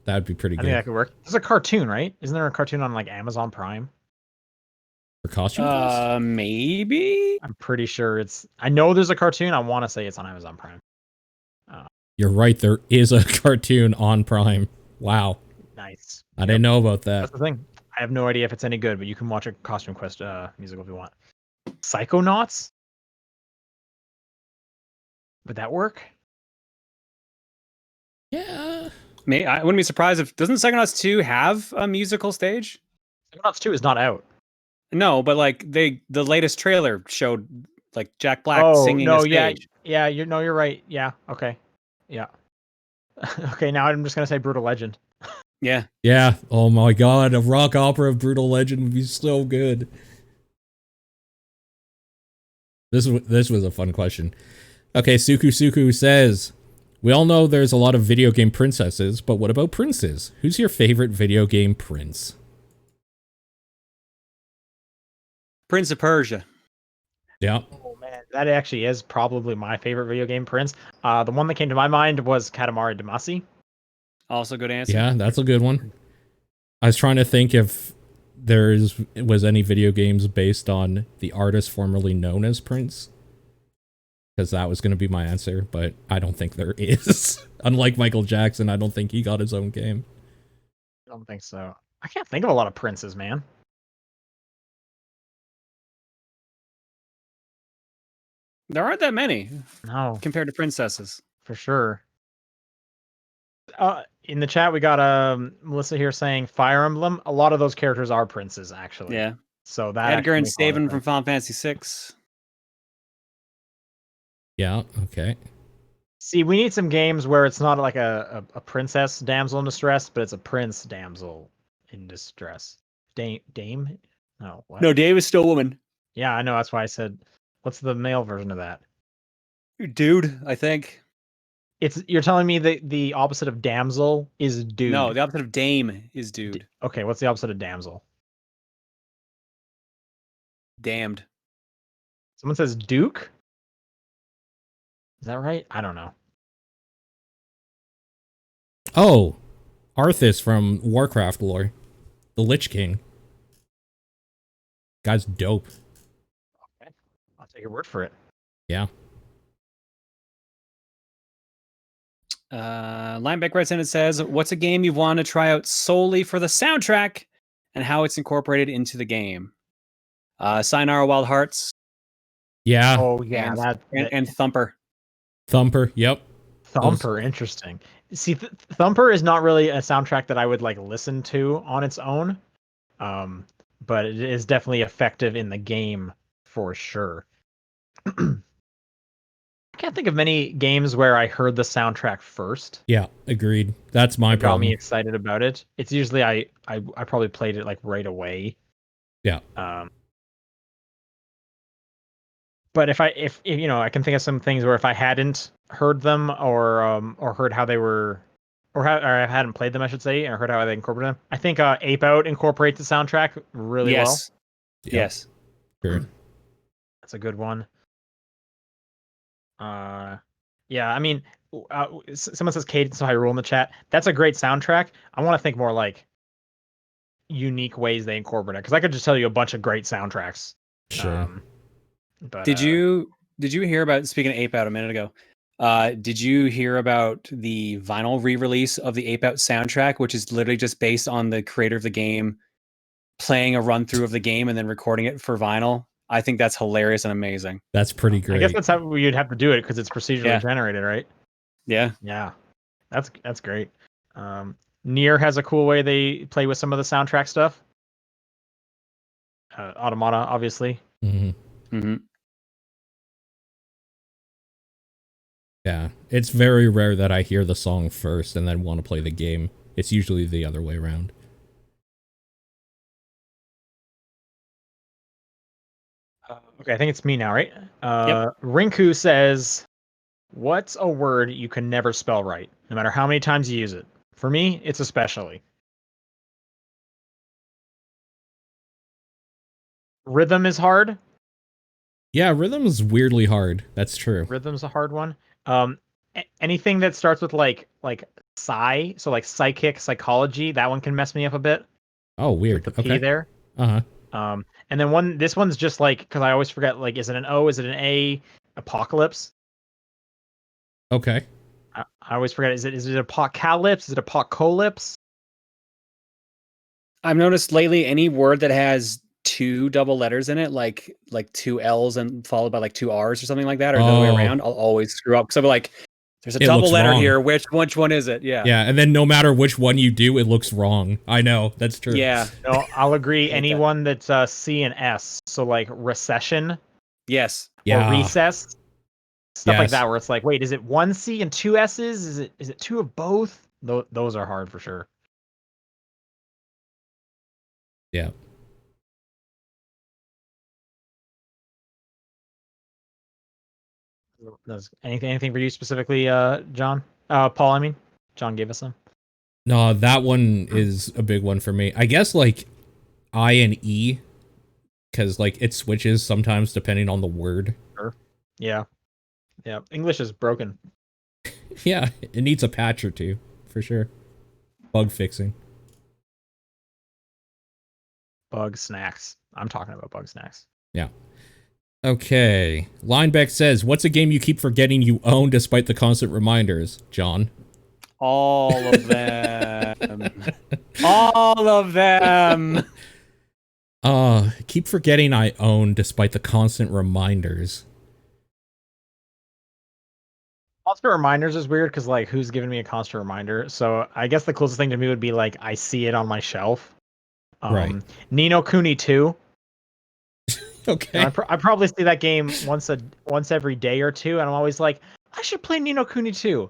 that'd be pretty good. I think that could work. There's a cartoon, right? Isn't there a cartoon on Amazon Prime? For Costume Quest? Maybe. I'm pretty sure it's. I know there's a cartoon. I want to say it's on Amazon Prime. You're right. There is a cartoon on Prime. Wow. Nice. I didn't know about that. That's the thing. I have no idea if it's any good, but you can watch a Costume Quest musical if you want. Psychonauts? Would that work? Yeah. I wouldn't be surprised if doesn't Psychonauts 2 have a musical stage? Psychonauts 2 is not out. No, but like the latest trailer showed like Jack Black Oh singing no, a yeah, stage. yeah. You're right. Yeah, okay, yeah. Okay, now I'm just gonna say Brutal Legend. Yeah. Yeah. Oh my god, a rock opera of Brutal Legend would be so good. This was a fun question. Okay, Suku says, we all know there's a lot of video game princesses, but what about princes? Who's your favorite video game prince? Prince of Persia. Yeah. Oh man, that actually is probably my favorite video game prince. The one that came to my mind was Katamari Damacy. Also good answer. Yeah, that's a good one. I was trying to think if was any video games based on the artist formerly known as Prince, because that was going to be my answer, but I don't think there is. Unlike Michael Jackson, I don't think he got his own game. I don't think so. I can't think of a lot of princes, man. There aren't that many No, compared to princesses. for sure. In the chat, we got Melissa here saying Fire Emblem. A lot of those characters are princes, actually. Yeah. So that Edgar actually and makes a lot of Steven from sense. Final Fantasy VI. Yeah, okay. See, we need some games where it's not like a princess damsel in distress, but it's a prince damsel in distress. Dame? No, what? No, Dave is still a woman. Yeah, I know. That's why I said, what's the male version of that? Dude, I think. You're telling me that the opposite of damsel is dude. No, the opposite of dame is dude. Okay, what's the opposite of damsel? Damned. Someone says duke? Is that right? I don't know. Oh, Arthas from Warcraft lore. The Lich King. Guy's dope. Okay, I'll take your word for it. Yeah. Lineback writes in and says, what's a game you've wanted to try out solely for the soundtrack and how it's incorporated into the game? Sayonara Wild Hearts. Yeah. Oh yeah, and Thumper. Thumper, yep. Thumper, interesting. See, Thumper is not really a soundtrack that I would like listen to on its own, but it is definitely effective in the game for sure. I can't think of many games where I heard the soundtrack first. Yeah, agreed. That's my problem. Got me excited about it. It's usually I probably played it like right away. Yeah. But if you know, I can think of some things where if I hadn't heard them or heard how they were, or I hadn't played them, I should say, and heard how they incorporated them. I think Ape Out incorporates the soundtrack really well. Yep. Yes. Sure. That's a good one. Yeah, I mean, someone says Cadence of Hyrule in the chat. That's a great soundtrack. I want to think more like unique ways they incorporate it, because I could just tell you a bunch of great soundtracks. Sure. But did you hear about, speaking of Ape Out a minute ago, did you hear about the vinyl re-release of the Ape Out soundtrack, which is literally just based on the creator of the game playing a run through of the game and then recording it for vinyl? I think that's hilarious and amazing. That's pretty great. I guess that's how you'd have to do it, because it's procedurally generated, right? Yeah. Yeah. That's great. Nier has a cool way they play with some of the soundtrack stuff. Automata, obviously. Mm-hmm. Mm-hmm. Yeah, it's very rare that I hear the song first and then want to play the game. It's usually the other way around. Okay, I think it's me now, right? Rinku says, what's a word you can never spell right, no matter how many times you use it? For me, it's especially. Rhythm is hard. Yeah, rhythm is weirdly hard. That's true. Rhythm's a hard one. Anything that starts with like psi, so like psychic, psychology, that one can mess me up a bit. Oh, weird. With the P there. Uh-huh. And then this one's just like, because I always forget, like, is it an O? Is it an A? Apocalypse. Okay. I always forget. Is it apocalypse? Is it apocalypse? I've noticed lately any word that has two double letters in it, like two L's and followed by like two R's or something like that, or the other way around, I'll always screw up. So like, There's a It double looks letter wrong. here. Which one is it? Yeah. Yeah, and then no matter which one you do, it looks wrong. I know, that's true. Yeah. No, I'll agree. hate that. Anyone that's C and S, so like recession Yes. or Yeah. recess, stuff like Yes. that, where it's like, wait, is it one C and two S's? Is it two of both? Those are hard for sure. Yeah. Anything for you specifically, John? Paul, I mean. John gave us some. No, that one is a big one for me. I guess like I and E, because like it switches sometimes depending on the word. Sure. Yeah. Yeah. English is broken. Yeah, it needs a patch or two, for sure. Bug fixing. Bug snacks. I'm talking about bug snacks. Yeah. Okay. Lineback says, what's a game you keep forgetting you own despite the constant reminders, John? All of them. All of them. Keep forgetting I own despite the constant reminders. Constant reminders is weird because like who's giving me a constant reminder? So I guess the closest thing to me would be like I see it on my shelf. Right. Ni no Kuni 2. Okay. I probably see that game once every day or two, and I'm always like, I should play Ni no Kuni 2.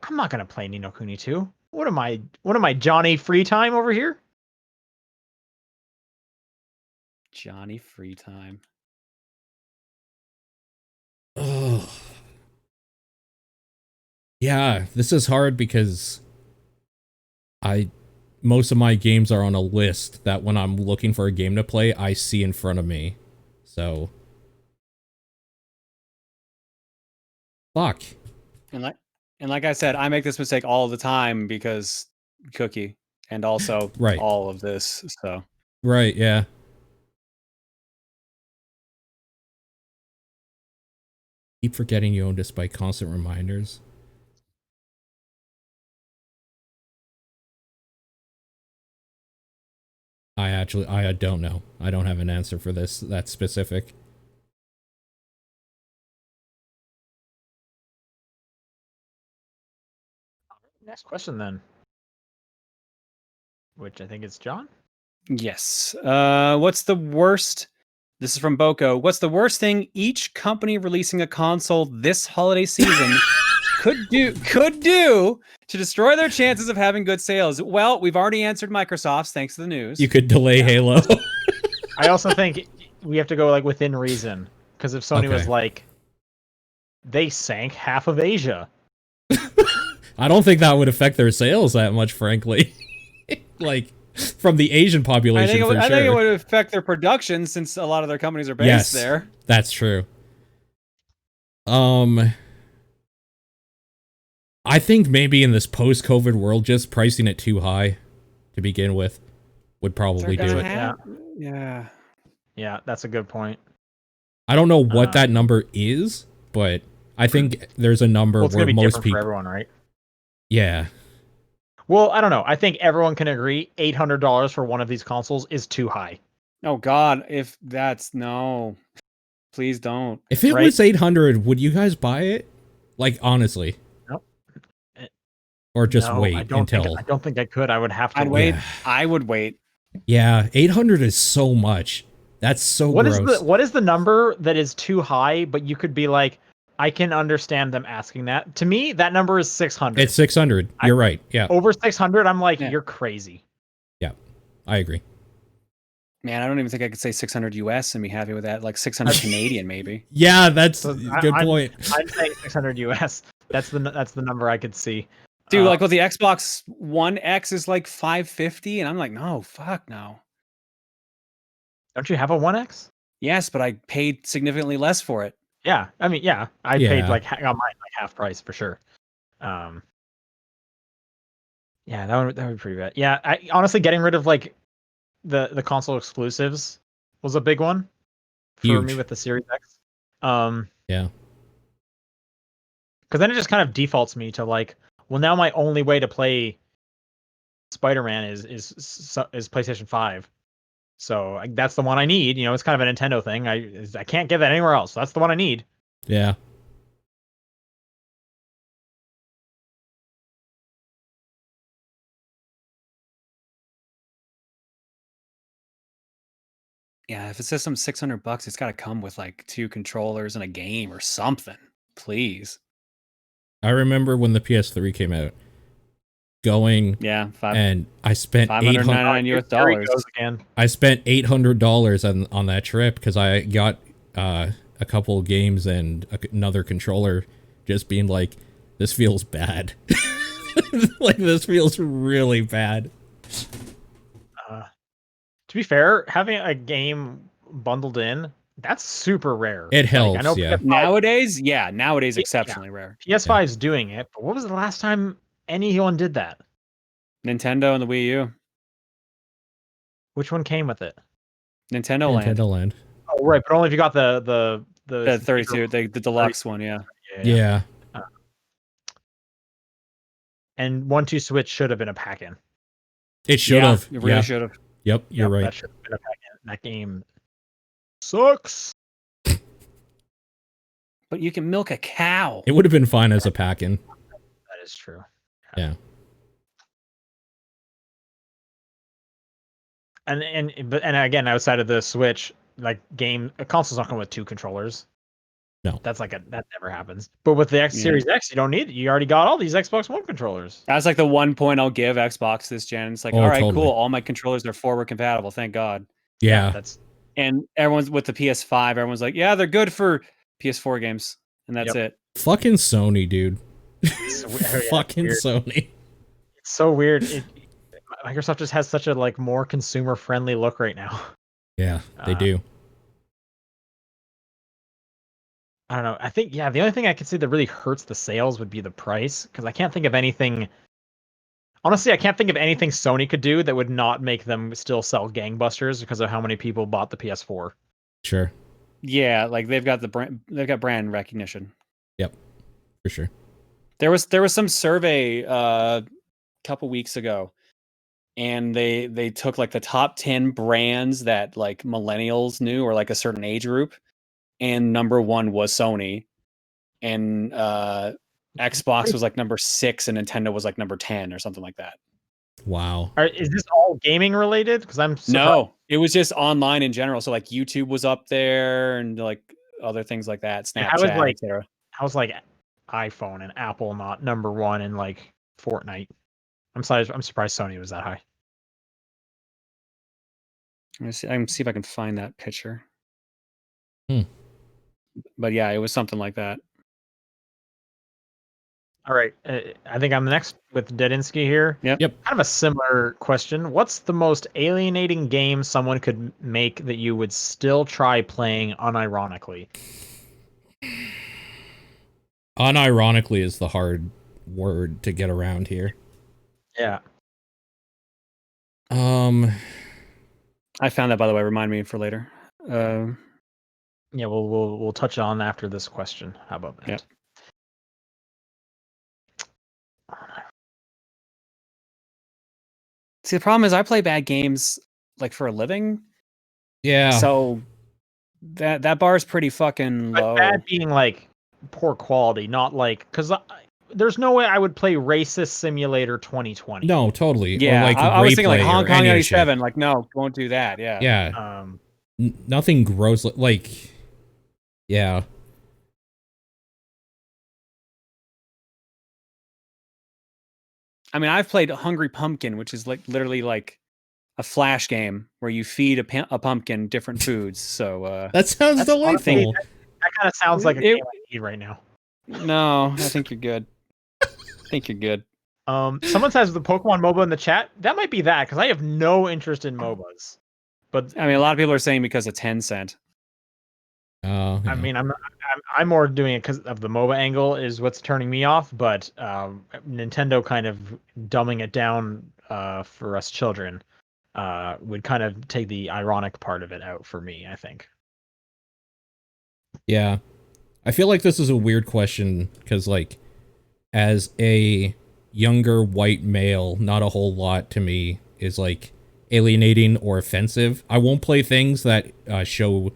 I'm not gonna play Ni no Kuni 2. What am I, Johnny Free Time over here? Johnny Free Time. Oh. Yeah, this is hard because most of my games are on a list that when I'm looking for a game to play, I see in front of me. So fuck. And like I said, I make this mistake all the time because Cookie and also Right. all of this. So Right, yeah. Keep forgetting you own despite constant reminders. I don't know. I don't have an answer for this that's specific. Next question then. Which I think is John. yes. What's the worst? This is from Boko. What's the worst thing each company releasing a console this holiday season could do to destroy their chances of having good sales? Well, we've already answered Microsoft's thanks to the news. You could delay Halo. I also think we have to go like within reason, because if Sony was Okay. like, they sank half of Asia. I don't think that would affect their sales that much, frankly. Like, from the Asian population, I think it would affect their production since a lot of their companies are based there. That's true. I think maybe in this post-COVID world, just pricing it too high to begin with would probably do it. Yeah. Yeah, that's a good point. I don't know what that number is, but I think there's a number Well, it's where gonna be most different people. for everyone, right? Yeah. Well, I don't know. I think everyone can agree $800 for one of these consoles is too high. Oh God, if that's no, please don't. If it Right? was 800, would you guys buy it? Like, honestly. Nope. Or just No, wait I don't until. I don't think I could. I would have to I'd wait. Yeah. I would wait. Yeah, 800 is so much. That's so gross. What is the number that is too high, but you could be like, I can understand them asking that. To me, that number is 600. It's 600. You're right. Yeah. Over 600, I'm like, Yeah. you're crazy. Yeah. I agree. Man, I don't even think I could say 600 US and be happy with that. Like 600 Canadian, maybe. Yeah, that's So a good point. I'm saying 600 US. That's the number I could see. Dude, like with the Xbox One X is like 550, and I'm like, no, fuck no. Don't you have a 1X? Yes, but I paid significantly less for it. Yeah, I mean, yeah, I Yeah. paid like on mine like half price for sure. Yeah, that would be pretty bad. Yeah, I honestly getting rid of like the console exclusives was a big one for me Huge. with the Series X. Yeah. Because then it just kind of defaults me to like, well, now my only way to play Spider-Man is PlayStation 5. So that's the one I need. You know, it's kind of a Nintendo thing. I can't get that anywhere else. So that's the one I need. Yeah. Yeah, if a system's $600, it's got to come with like 2 controllers and a game or something. Please. I remember when the PS3 came out, going Yeah, and I spent $599 US Here he dollars. goes again. I spent $800 on that trip because I got a couple of games and another controller, just being like, this feels bad. Like, this feels really bad. To be fair, having a game bundled in, that's super rare. It helps, I know yeah. Nowadays Yeah. exceptionally rare. PS5's doing it, but what was the last time anyone did that? Nintendo and the Wii U. Which one came with it? Nintendo Land. Nintendo Land. Oh, right, but only if you got the The 32, the deluxe one, yeah. Yeah. And 1-2 Switch should have been a pack-in. It should have. It really should have. Yep, you're right. That should have been a pack-in. That game sucks. But you can milk a cow. It would have been fine as a pack-in. That is true. Yeah. And again, outside of the Switch, like a console's not going with 2 controllers. No. That never happens. But with the Series X, you don't need it. You already got all these Xbox One controllers. That's like the one point I'll give Xbox this gen. It's like, all right, totally. Cool. All my controllers are forward compatible. Thank God. Yeah. And everyone's with the PS5. Everyone's like, yeah, they're good for PS4 games, and that's it. Fucking Sony, dude. Fucking weird. Sony. It's so weird. Microsoft just has such a like more consumer friendly look right now. Yeah, they do. I don't know. I think the only thing I can see that really hurts the sales would be the price, because I can't think of anything. Honestly, I can't think of anything Sony could do that would not make them still sell gangbusters because of how many people bought the PS4. Sure. Yeah, like they've got brand recognition. Yep, for sure. There was some survey a couple weeks ago, and they took like the top 10 brands that like millennials knew, or like a certain age group, and number 1 was Sony, and Xbox was like number 6, and Nintendo was like number 10 or something like that. Wow. Is this all gaming related? Because I'm surprised. No, it was just online in general. So like YouTube was up there, and like other things like that, Snapchat, etc. How was like iPhone and Apple not number 1 in like Fortnite? I'm surprised Sony was that high. I can see if I can find that picture. But yeah, it was something like that. All right, I think I'm next with Dedinsky here. Yep. Kind of a similar question. What's the most alienating game someone could make that you would still try playing unironically? Unironically is the hard word to get around here. Yeah. I found that, by the way. Remind me for later. Yeah, we'll touch on after this question. How about that? Yeah. See, the problem is I play bad games like for a living. Yeah. So that bar is pretty fucking low. But bad being like poor quality, not like, because there's no way I would play Racist Simulator 2020. No, totally. Yeah, or like I was thinking like Hong Kong 97. Like, no, won't do that. Yeah. Yeah. Nothing gross. Like, yeah. I mean, I've played Hungry Pumpkin, which is like literally like a flash game where you feed a pumpkin different foods. So that sounds delightful. That kind of sounds like a game I need right now. No, I think you're good. Someone says the Pokemon MOBA in the chat. That might be that, because I have no interest in MOBAs. But I mean, a lot of people are saying because of Tencent. Yeah. I mean, I'm more doing it because of the MOBA angle is what's turning me off. But Nintendo kind of dumbing it down for us children would kind of take the ironic part of it out for me, I think. Yeah. I feel like this is a weird question because, like, as a younger white male, not a whole lot to me is, like, alienating or offensive. I won't play things that show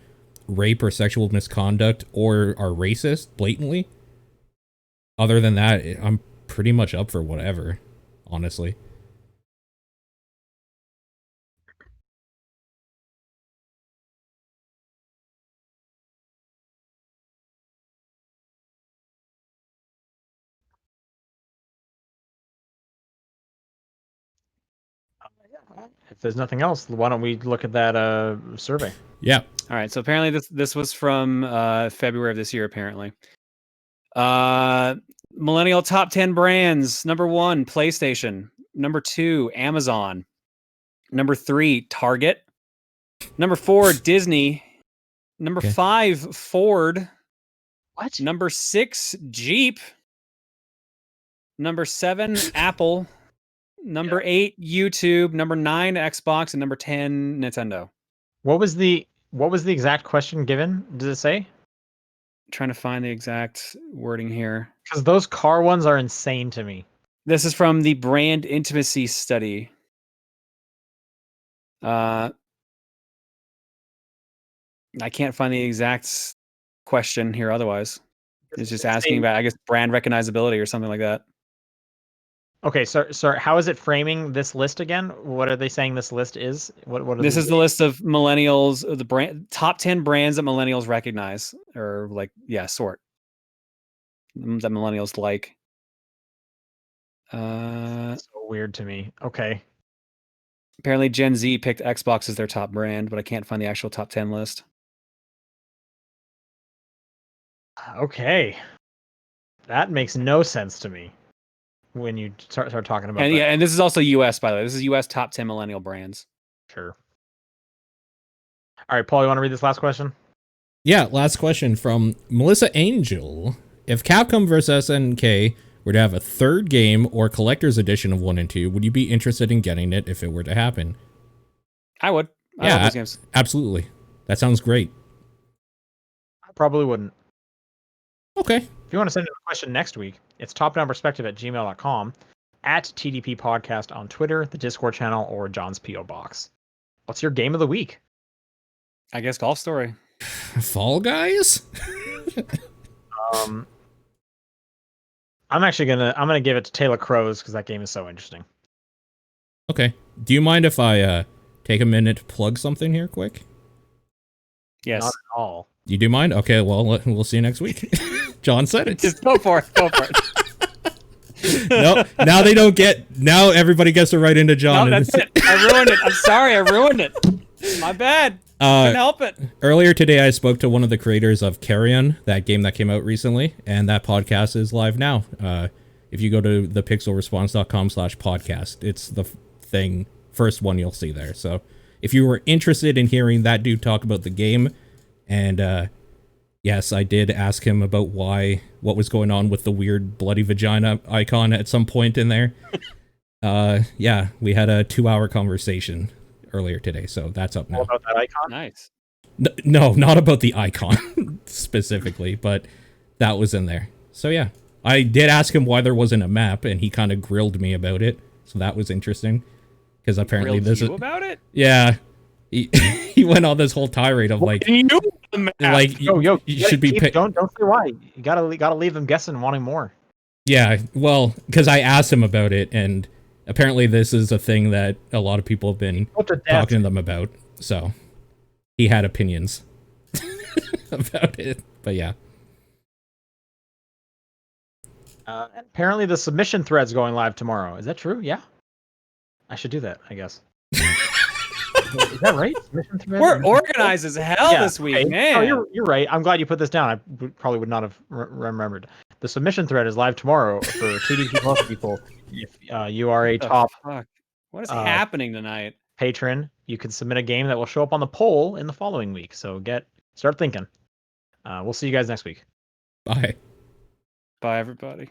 rape or sexual misconduct or are racist blatantly. Other than that, I'm pretty much up for whatever, honestly. If there's nothing else, why don't we look at that survey? Yeah. All right. So apparently this was from February of this year. Apparently, millennial top 10 brands. Number 1, PlayStation. Number 2, Amazon. Number 3, Target. Number 4, Disney. Number Okay. 5, Ford. What? Number 6, Jeep. Number 7, Apple. Number 8, YouTube. Number 9, Xbox, and number 10, Nintendo. What was the exact question given? Does it say? Trying to find the exact wording here. Because those car ones are insane to me. This is from the brand intimacy study. I can't find the exact question here otherwise. It's just asking about, I guess, brand recognizability or something like that. Okay, so how is it framing this list again? What are they saying this list is? What This is the list of millennials, the brand top 10 brands that millennials recognize, or like, sort that millennials like. so weird to me. Okay. Apparently Gen Z picked Xbox as their top brand, but I can't find the actual top 10 list. Okay. That makes no sense to me when you start talking about And that. and this is also US, by the way. This is US top 10 millennial brands. Sure. All right, Paul, you want to read this last question? Yeah, last question from Melissa Angel. If Capcom vs. SNK were to have a third game or collector's edition of 1 and 2, would you be interested in getting it if it were to happen? I would. I love those games. Absolutely. That sounds great. I probably wouldn't. Okay. If you want to send in a question next week, it's topdownperspective@gmail.com, at TDP Podcast on Twitter, the Discord channel, or John's P.O. Box. What's your game of the week? I guess Golf Story. Fall Guys? I'm actually gonna give it to Taylor Crows because that game is so interesting. Okay. Do you mind if I take a minute to plug something here quick? Yes. Not at all. You do mind? Okay, well, we'll see you next week. John said it. Just go for it. Go for it. No, now they don't get. Now everybody gets to write into John. No, that's it. I ruined it. I'm sorry. I ruined it. My bad. Couldn't help it. Earlier today, I spoke to one of the creators of Carrion, that game that came out recently, and that podcast is live now. If you go to thepixelresponse.com/podcast, it's the first one you'll see there. So if you were interested in hearing that dude talk about the game, and yes, I did ask him about what was going on with the weird bloody vagina icon at some point in there. Yeah, we had a 2-hour conversation earlier today, so that's up now. All about that icon? Nice. No, not about the icon specifically, but that was in there. So yeah, I did ask him why there wasn't a map, and he kind of grilled me about it. So that was interesting, because apparently Grilled you about it? Yeah, he went on this whole tirade of like, You knew the map. like you should be don't say why. You gotta leave them guessing, wanting more. Yeah, well, because I asked him about it, and apparently this is a thing that a lot of people have been talking to them about. So he had opinions about it, but yeah. Apparently the submission thread's going live tomorrow. Is that true? Yeah. I should do that, I guess. Is that right? Submission thread? We're organized as hell this week, okay. man. Oh, you're right. I'm glad you put this down. I probably would not have remembered. The submission thread is live tomorrow for TDP Plus people. If you are a top what is happening tonight? Patron, you can submit a game that will show up on the poll in the following week. So start thinking. We'll see you guys next week. Bye. Bye, everybody.